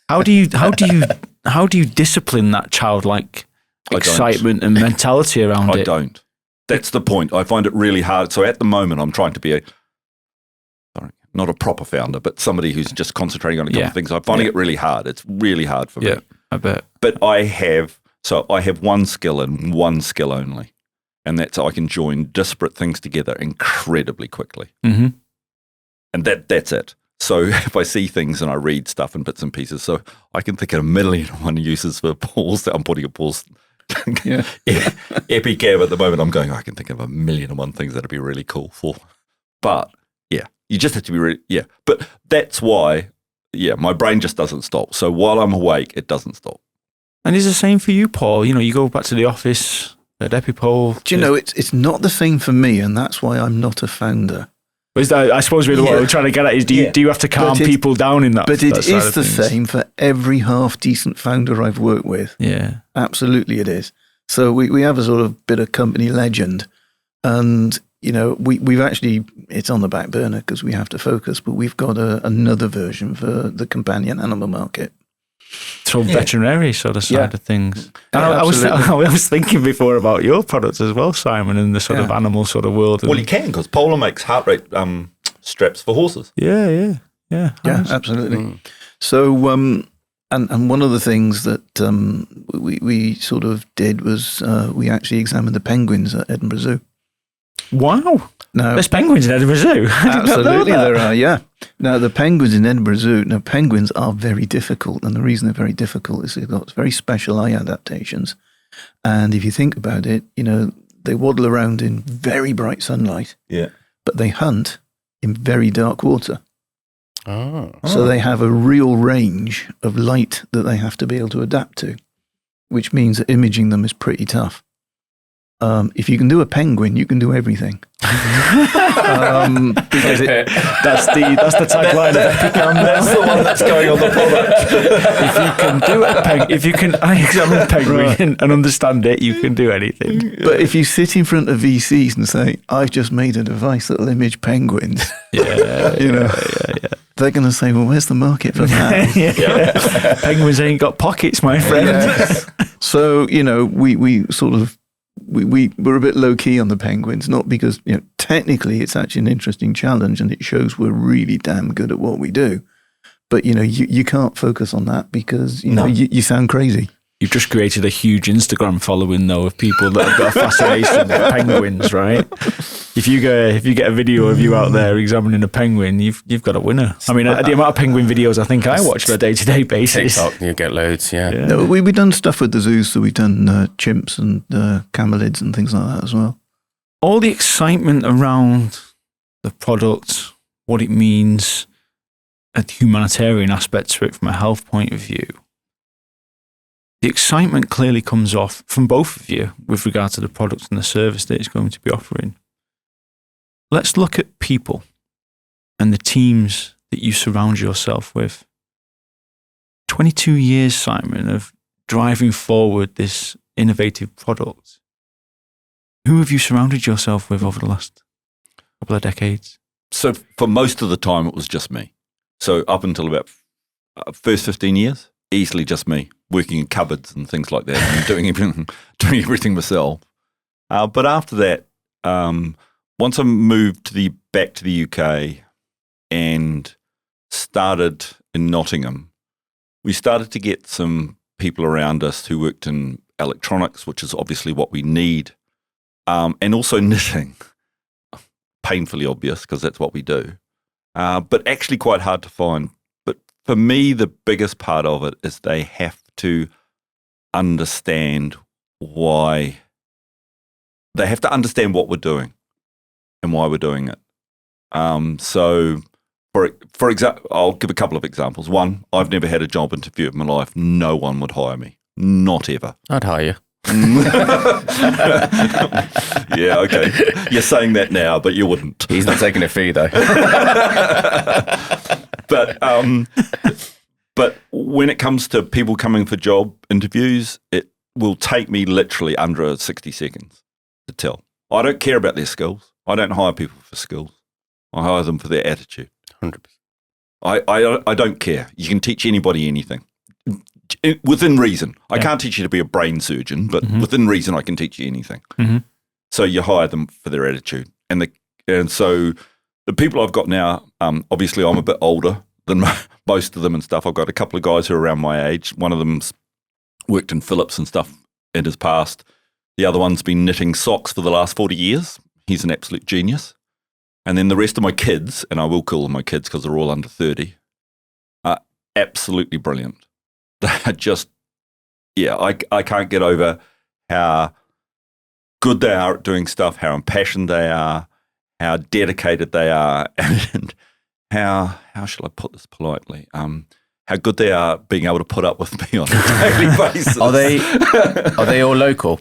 How do you discipline that childlike excitement and mentality around it? I don't. That's the point. I find it really hard. So at the moment, I'm trying to be not a proper founder, but somebody who's just concentrating on a couple of things. I'm finding it really hard. It's really hard for me. Yeah, I bet. But I have one skill and one skill only, and that's I can join disparate things together incredibly quickly. Mm-hmm. And that's it. So if I see things and I read stuff in bits and pieces, so I can think of 1,000,001 uses for Paul's, I'm putting a Paul's Epicab at the moment. I'm going, I can think of 1,000,001 things that'd be really cool for. But you just have to be really, But that's why, my brain just doesn't stop. So while I'm awake, it doesn't stop. And is the same for you, Paul? You go back to the office at Epipole. Do you know, it's not the same for me, and that's why I'm not a founder. Is that, I suppose really what we're trying to get at is, do you have to calm people down in that? But it is the same for every half-decent founder I've worked with. Yeah. Absolutely it is. So we have a sort of bit of company legend, and we've actually, it's on the back burner because we have to focus, but we've got another version for the companion animal market. So veterinary sort of side of things. Yeah, I was thinking before about your products as well, Simon, in the sort of animal sort of world. Well, you can, because Polar makes heart rate straps for horses. Yeah, absolutely. So, and one of the things that we sort of did was we actually examined the penguins at Edinburgh Zoo. Wow. Now, there's penguins in Edinburgh Zoo. Absolutely, there are, yeah. Now, the penguins in Edinburgh Zoo, penguins are very difficult, and the reason they're very difficult is they've got very special eye adaptations. And if you think about it, they waddle around in very bright sunlight, but they hunt in very dark water. Oh. So they have a real range of light that they have to be able to adapt to, which means that imaging them is pretty tough. if you can do a penguin, you can do everything. Because that's the tagline of Epicam. That's the one that's going on the product. If you can do if you can examine a penguin and understand it, you can do anything. But if you sit in front of VCs and say, "I've just made a device that'll image penguins," they're going to say, "Well, where's the market for that?" Penguins ain't got pockets, my friend. Yes. So we sort of. We're a bit low key on the penguins, not because technically it's actually an interesting challenge and it shows we're really damn good at what we do. But you can't focus on that because you sound crazy. You've just created a huge Instagram following though of people that have got a fascination with penguins, right? If you get a video of you out there examining a penguin, you've got a winner. I mean, the amount of penguin videos I think I watch on a day-to-day basis. TikTok, you get loads, yeah. No, we've done stuff with the zoos, so we've done chimps and camelids and things like that as well. All the excitement around the product, what it means, a humanitarian aspect to it from a health point of view. The excitement clearly comes off from both of you with regard to the product and the service that it's going to be offering. Let's look at people and the teams that you surround yourself with. 22 years, Simon, of driving forward this innovative product. Who have you surrounded yourself with over the last couple of decades? So for most of the time, it was just me. So up until about first 15 years, easily just me, working in cupboards and things like that, and doing everything myself. But after that, once I moved back to the UK and started in Nottingham, we started to get some people around us who worked in electronics, which is obviously what we need, and also knitting. Painfully obvious because that's what we do, but actually quite hard to find. But for me, the biggest part of it is they have to understand why. They have to understand what we're doing and why we're doing it. So, for example, I'll give a couple of examples. One, I've never had a job interview in my life. No one would hire me. Not ever. I'd hire you. Yeah, okay. You're saying that now, but you wouldn't. He's not taking a fee, though. But when it comes to people coming for job interviews, it will take me literally under 60 seconds to tell. I don't care about their skills. I don't hire people for skills. I hire them for their attitude. 100%. I don't care. You can teach anybody anything. Within reason. I can't teach you to be a brain surgeon, but within reason I can teach you anything. Mm-hmm. So you hire them for their attitude. And so the people I've got now, obviously I'm a bit older than most of them and stuff. I've got a couple of guys who are around my age. One of them's worked in Philips and stuff in his past. The other one's been knitting socks for the last 40 years. He's an absolute genius. And then the rest of my kids, and I will call them my kids because they're all under 30, are absolutely brilliant. They're just, I can't get over how good they are at doing stuff, how impassioned they are, how dedicated they are, and how shall I put this politely? How good they are being able to put up with me on a daily basis. Are they all local?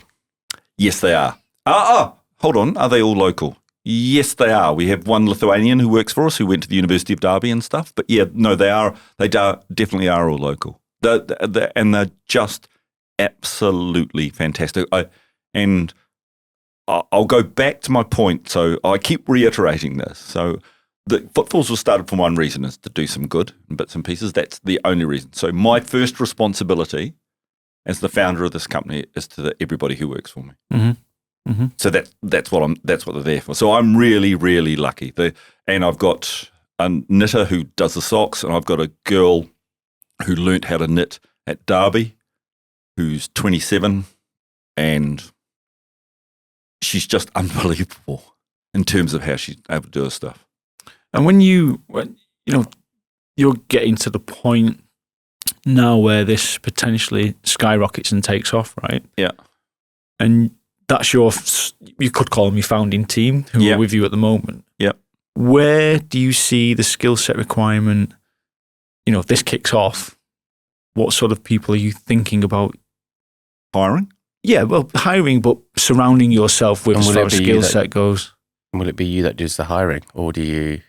Yes, they are. Hold on. Are they all local? Yes, they are. We have one Lithuanian who works for us who went to the University of Derby and stuff. But yeah, no, they are. They definitely are all local. And they're just absolutely fantastic. I'll go back to my point. So I keep reiterating this. So the Footfalls was started for one reason, is to do some good in bits and pieces. That's the only reason. So my first responsibility as the founder of this company is to everybody who works for me. Mm-hmm. Mm-hmm. So that's what they're there for. So I'm really, really lucky. And I've got a knitter who does the socks, and I've got a girl who learnt how to knit at Derby, who's 27, and she's just unbelievable in terms of how she's able to do her stuff. And when you're getting to the point now where this potentially skyrockets and takes off, right? Yeah. And that's you could call them your founding team who are with you at the moment. Yeah. Where do you see the skill set requirement? If this kicks off, what sort of people are you thinking about hiring? Yeah, well, hiring, but surrounding yourself with And as will far it as be skill you that- set goes. Will it be you that does the hiring, or do you?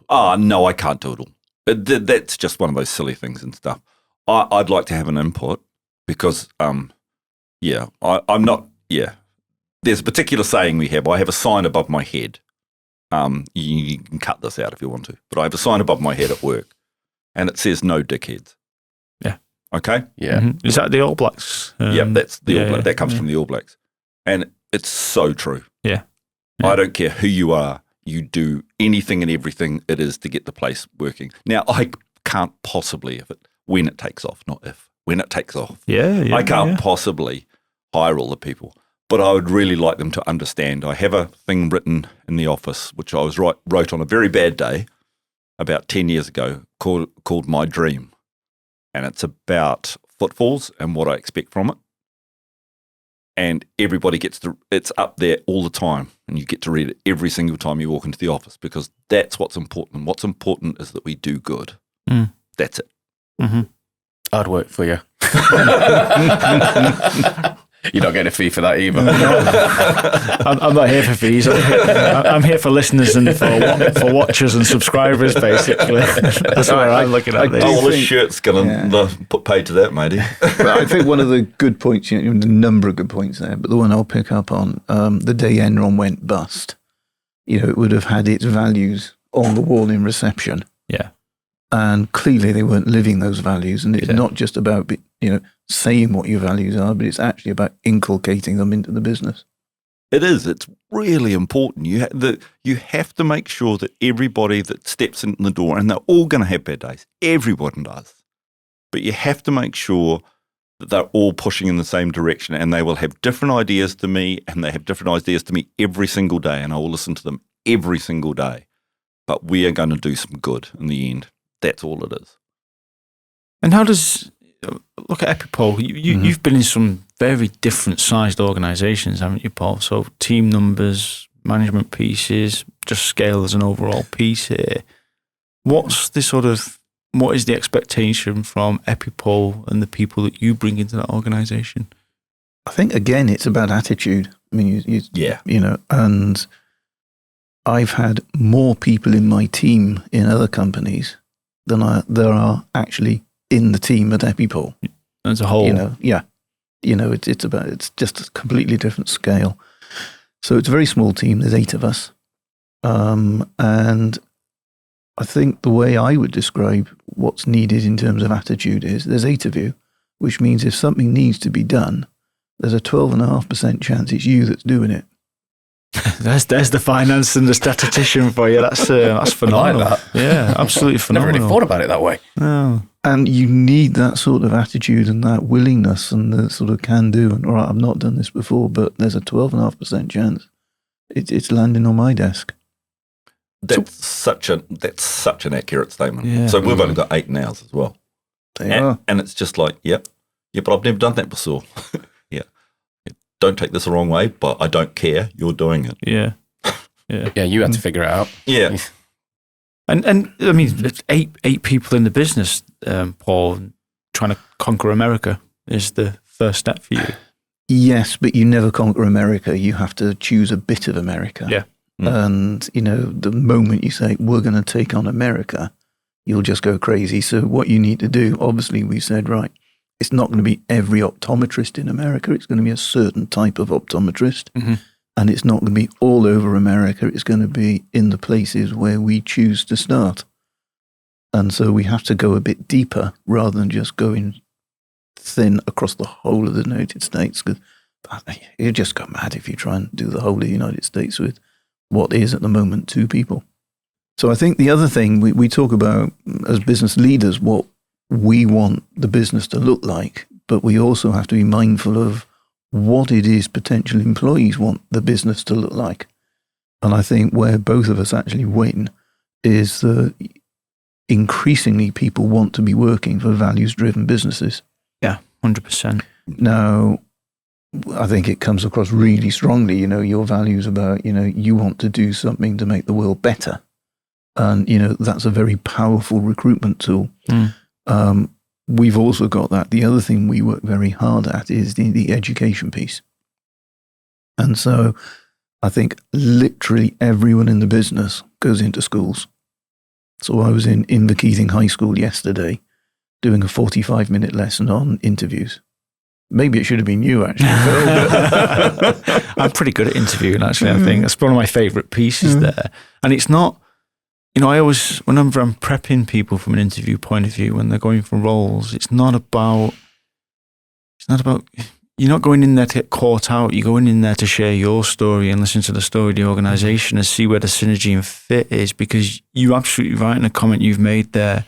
No, I can't do it all. That's just one of those silly things and stuff. I'd like to have an input because, I'm not, There's a particular saying we have. I have a sign above my head. You can cut this out if you want to, but I have a sign above my head at work, and it says "No dickheads." Yeah. Okay. Yeah. Mhm. Is that the All Blacks? That's the All Blacks. That comes yeah. from the All Blacks, and it's so true. Yeah. I don't care who you are. You do anything and everything it is to get the place working. Now, I can't possibly, when it takes off, not if, when it takes off. Yeah. I can't possibly hire all the people, but I would really like them to understand. I have a thing written in the office, which I wrote on a very bad day about 10 years ago called My Dream. And it's about footfalls and what I expect from it. And everybody it's up there all the time, and you get to read it every single time you walk into the office, because that's what's important. And what's important is that we do good. That's it. Mm-hmm. I'd work for you. You're not getting a fee for that either. I'm not here for fees. I'm here for listeners and for watchers and subscribers, basically. That's what I'm looking at. Oh, well, this shirt's going to put paid to that, matey. But I think one of the good points, a number of good points there, but the one I'll pick up on, the day Enron went bust, it would have had its values on the wall in reception. Yeah. And clearly they weren't living those values. And it's not just about, saying what your values are, but it's actually about inculcating them into the business. It is. It's really important. You have to make sure that everybody that steps in the door, and they're all going to have bad days. Everyone does. But you have to make sure that they're all pushing in the same direction, and they will have different ideas to me, and they have different ideas to me every single day, and I will listen to them every single day. But we are going to do some good in the end. That's all it is. And how does, look at Epipole, you've been in some very different sized organisations, haven't you, Paul? So team numbers, management pieces, just scale as an overall piece here. What is the expectation from Epipole and the people that you bring into that organisation? I think, again, it's about attitude. I mean, and I've had more people in my team in other companies than there are actually in the team at Epipole. As a whole. It's just a completely different scale. So it's a very small team. There's 8 of us. And I think the way I would describe what's needed in terms of attitude is there's 8 of you, which means if something needs to be done, there's a 12.5% chance it's you that's doing it. There's the finance and the statistician for you. That's phenomenal. I like that. Yeah, absolutely phenomenal. Never really thought about it that way. No. And you need that sort of attitude and that willingness and the sort of can do. And all right, I've not done this before, but there's a 12.5% chance it's landing on my desk. That's such an accurate statement. Yeah. So we've only got 8 in ours as well. They are. And it's just like, but I've never done that before. Don't take this the wrong way, but I don't care. You're doing it. Yeah. Yeah, you had to figure it out. Yeah. And I mean, it's eight people in the business, Paul. Trying to conquer America is the first step for you. Yes, but you never conquer America. You have to choose a bit of America. Yeah. And, the moment you say, we're going to take on America, you'll just go crazy. So what you need to do, obviously, we said, right, it's not going to be every optometrist in America. It's going to be a certain type of optometrist. Mm-hmm. And it's not going to be all over America. It's going to be in the places where we choose to start. And so we have to go a bit deeper rather than just going thin across the whole of the United States. Because you just go mad if you try and do the whole of the United States with what is at the moment 2 people. So I think the other thing we talk about as business leaders, what we want the business to look like, but we also have to be mindful of what it is potential employees want the business to look like. And I think where both of us actually win is that increasingly people want to be working for values-driven businesses. Yeah, 100%. Now, I think it comes across really strongly, your values about, you want to do something to make the world better. And, that's a very powerful recruitment tool. we've also got that. The other thing we work very hard at is the education piece. And so I think literally everyone in the business goes into schools. So I was in Inverkeithing High School yesterday doing a 45-minute lesson on interviews. Maybe it should have been you, actually. I'm pretty good at interviewing, actually, I think. That's one of my favourite pieces there. And it's not, I always, whenever I'm prepping people from an interview point of view, when they're going for roles, it's not about, you're not going in there to get caught out. You're going in there to share your story and listen to the story of the organisation and see where the synergy and fit is, because you're absolutely right in a comment you've made there.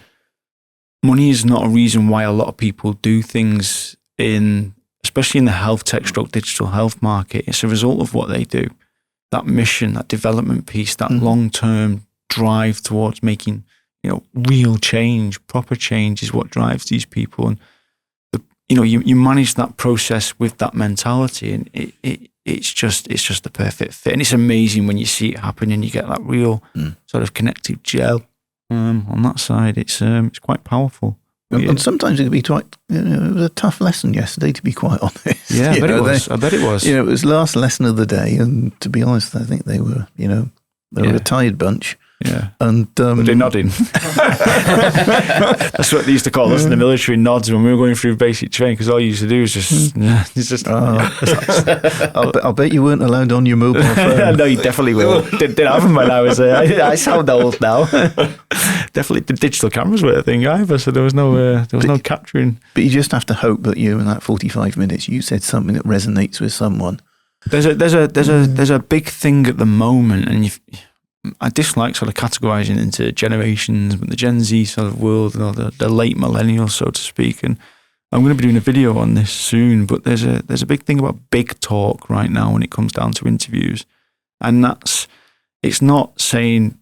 Money is not a reason why a lot of people do things especially in the health tech digital health market. It's a result of what they do. That mission, that development piece, that long-term drive towards making, real change, proper change is what drives these people. And, you manage that process with that mentality, and it's just the perfect fit. And it's amazing when you see it happen and you get that real sort of connective gel on that side. It's quite powerful. And sometimes it can be quite, it was a tough lesson yesterday, to be quite honest. Yeah, I bet it was. It was the last lesson of the day. And to be honest, I think they were, they were a tired bunch. Yeah. And were they nodding? That's what they used to call us in the military, nods, when we were going through basic training, because all you used to do was just I'll bet you weren't allowed on your mobile phone. No, you definitely will. Didn't have them when I was I sound old now. Definitely the digital cameras were a thing either, so there was no capturing. But you just have to hope that in that 45 minutes you said something that resonates with someone. There's a big thing at the moment, and I dislike sort of categorizing into generations, but the Gen Z sort of world, the late millennials, so to speak. And I'm going to be doing a video on this soon, but there's a big thing about big talk right now when it comes down to interviews. And it's not saying,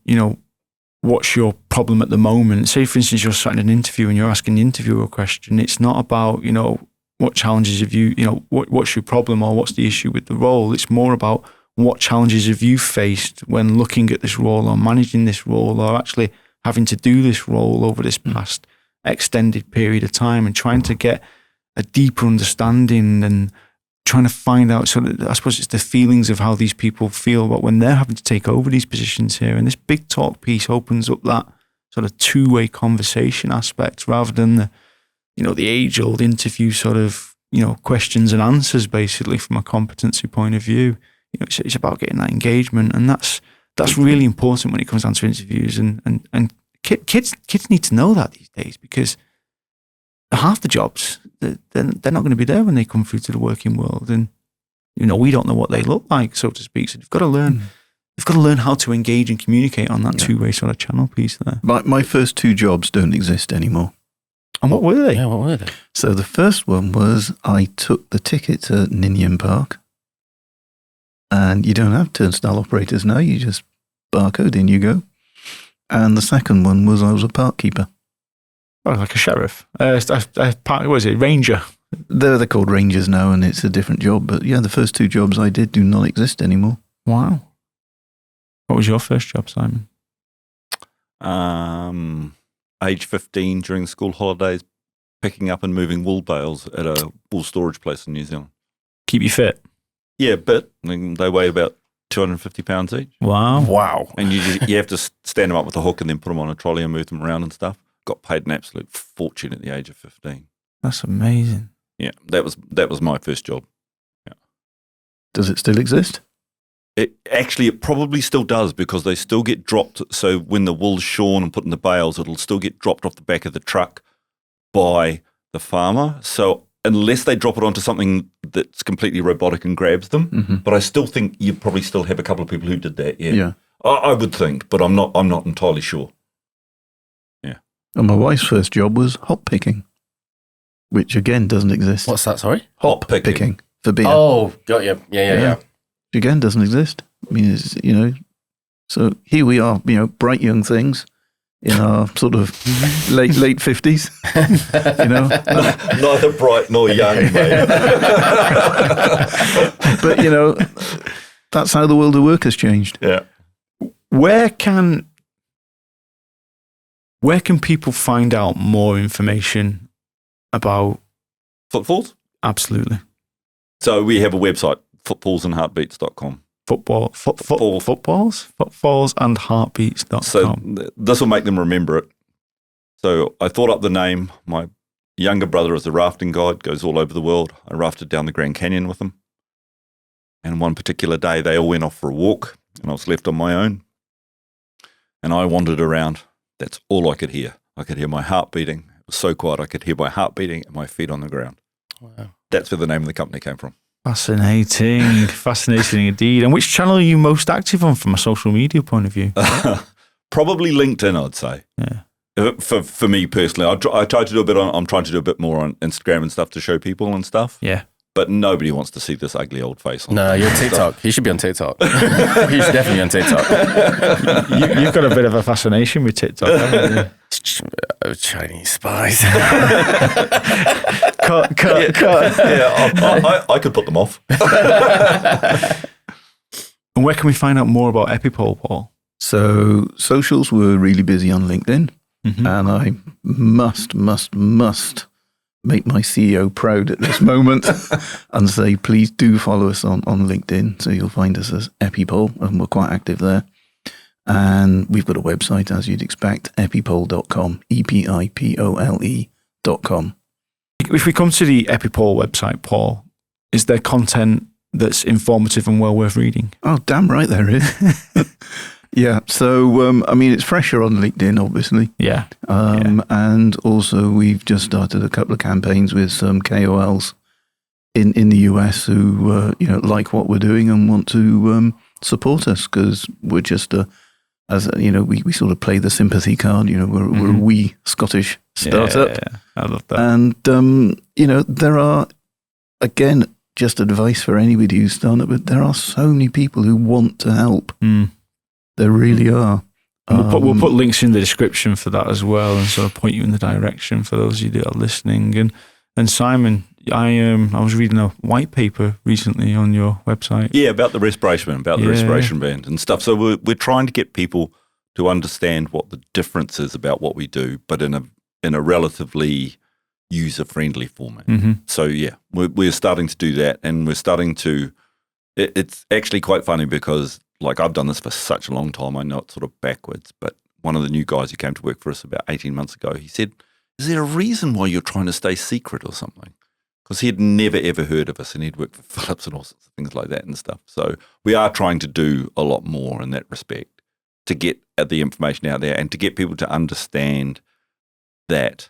what's your problem at the moment? Say, for instance, you're sat in an interview and you're asking the interviewer a question. It's not about, what challenges have you, what's your problem or what's the issue with the role? It's more about, what challenges have you faced when looking at this role or managing this role or actually having to do this role over this past extended period of time, and trying to get a deeper understanding and trying to find out, so that, I suppose it's the feelings of how these people feel about when they're having to take over these positions here. And this big talk piece opens up that sort of two-way conversation aspect rather than the age-old interview sort of, questions and answers basically from a competency point of view. It's about getting that engagement, and that's really important when it comes down to interviews. And kids need to know that these days, because half the jobs they're not going to be there when they come through to the working world, and we don't know what they look like, so to speak. So they've got to learn. They've got to learn how to engage and communicate on that two-way sort of channel piece there. My first two jobs don't exist anymore. And what were they? Yeah, what were they? So the first one was I took the ticket to Ninian Park. And you don't have turnstile operators now. You just barcode, in you go. And the second one was I was a park keeper. Oh, like a sheriff. What was it? Ranger. They're called rangers now, and it's a different job. But yeah, the first two jobs I did do not exist anymore. Wow. What was your first job, Simon? Age 15 during school holidays, picking up and moving wool bales at a wool storage place in New Zealand. Keep you fit? Yeah, but they weigh about 250 pounds each. Wow. And you have to stand them up with a hook and then put them on a trolley and move them around and stuff. Got paid an absolute fortune at the age of 15. That's amazing. Yeah, that was my first job. Yeah. Does it still exist? It probably still does, because they still get dropped. So when the wool's shorn and put in the bales, it'll still get dropped off the back of the truck by the farmer. So unless they drop it onto something that's completely robotic and grabs them. But I still think you probably still have a couple of people who did that. Yeah. I would think, but I'm not entirely sure. Yeah. And my wife's first job was hop picking, which again doesn't exist. What's that, sorry? Hop picking for beer. Oh, got you. Yeah. Which again doesn't exist. I mean, it's, so here we are, bright young things in our sort of late 50s, Neither bright nor young, mate. But, that's how the world of work has changed. Yeah. Where can people find out more information about Footfalls? absolutely So we have a website, footfallsandheartbeats.com. Footfalls and Heartbeats.com. So this will make them remember it. So I thought up the name. My younger brother is a rafting guide, goes all over the world. I rafted down the Grand Canyon with him. And one particular day, they all went off for a walk, and I was left on my own. And I wandered around. That's all I could hear. I could hear my heart beating. It was so quiet, I could hear my heart beating and my feet on the ground. Wow. That's where the name of the company came from. Fascinating. Fascinating indeed. And which channel are you most active on from a social media point of view? Probably LinkedIn, I'd say. Yeah. For me personally, I try to do a bit on. I'm trying to do a bit more on Instagram and stuff to show people and stuff. Yeah. But nobody wants to see this ugly old face. No, you're on TikTok. You should be on TikTok. You should definitely be on TikTok. You've got a bit of a fascination with TikTok, haven't you? Chinese spies. Cut. Yeah, I could put them off. And where can we find out more about Epipole, Paul? So socials were really busy on LinkedIn, and I must make my CEO proud at this moment and say, please do follow us on LinkedIn. So you'll find us as Epipole, and we're quite active there. And we've got a website, as you'd expect, epipole.com, epipole.com. If we come to the Epipole website, Paul, is there content that's informative and well worth reading? Oh, damn right there is. Yeah, so, it's fresher on LinkedIn, obviously. Yeah. And also we've just started a couple of campaigns with some KOLs in the US who, like what we're doing and want to support us, because we're just, we sort of play the sympathy card, we're a wee Scottish startup. Yeah, I love that. And, there are, again, just advice for anybody who's starting up, but there are so many people who want to help. There really are. We'll put links in the description for that as well, and sort of point you in the direction for those of you that are listening. And Simon, I was reading a white paper recently on your website. Yeah, about the respiration band and stuff. So we're trying to get people to understand what the difference is about what we do, but in a relatively user-friendly format. So yeah, we're starting to do that, and we're starting to. It's actually quite funny because, like, I've done this for such a long time. I know it's sort of backwards, but one of the new guys who came to work for us about 18 months ago, he said, is there a reason why you're trying to stay secret or something? Because he had never, ever heard of us, and he'd worked for Philips and all sorts of things like that and stuff. So we are trying to do a lot more in that respect to get the information out there and to get people to understand that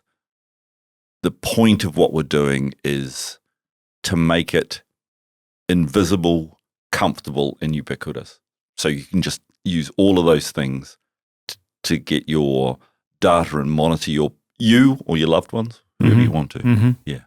the point of what we're doing is to make it invisible, comfortable, and ubiquitous. So you can just use all of those things to get your data and monitor you or your loved ones, whoever you want to. Yeah.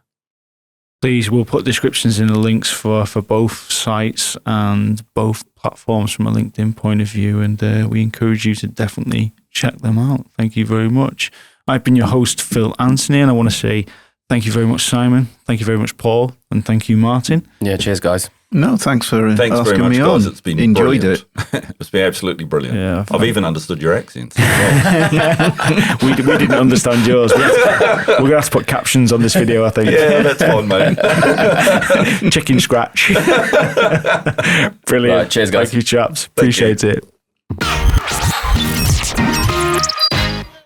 Please, we'll put descriptions in the links for both sites and both platforms from a LinkedIn point of view, and we encourage you to definitely check them out. Thank you very much. I've been your host, Phil Anthony, and I want to say thank you very much, Simon. Thank you very much, Paul. And thank you, Martin. Yeah, cheers, guys. No, thanks for very asking much, me guys. on. It's been enjoyed brilliant. it. It's been absolutely brilliant. Yeah, I've even understood your accents as well. we didn't understand yours. We're going to have to put captions on this video, I think. Yeah, that's fine, mate. Chicken scratch. Brilliant. Right, cheers, guys. Thank you, chaps. Appreciate it.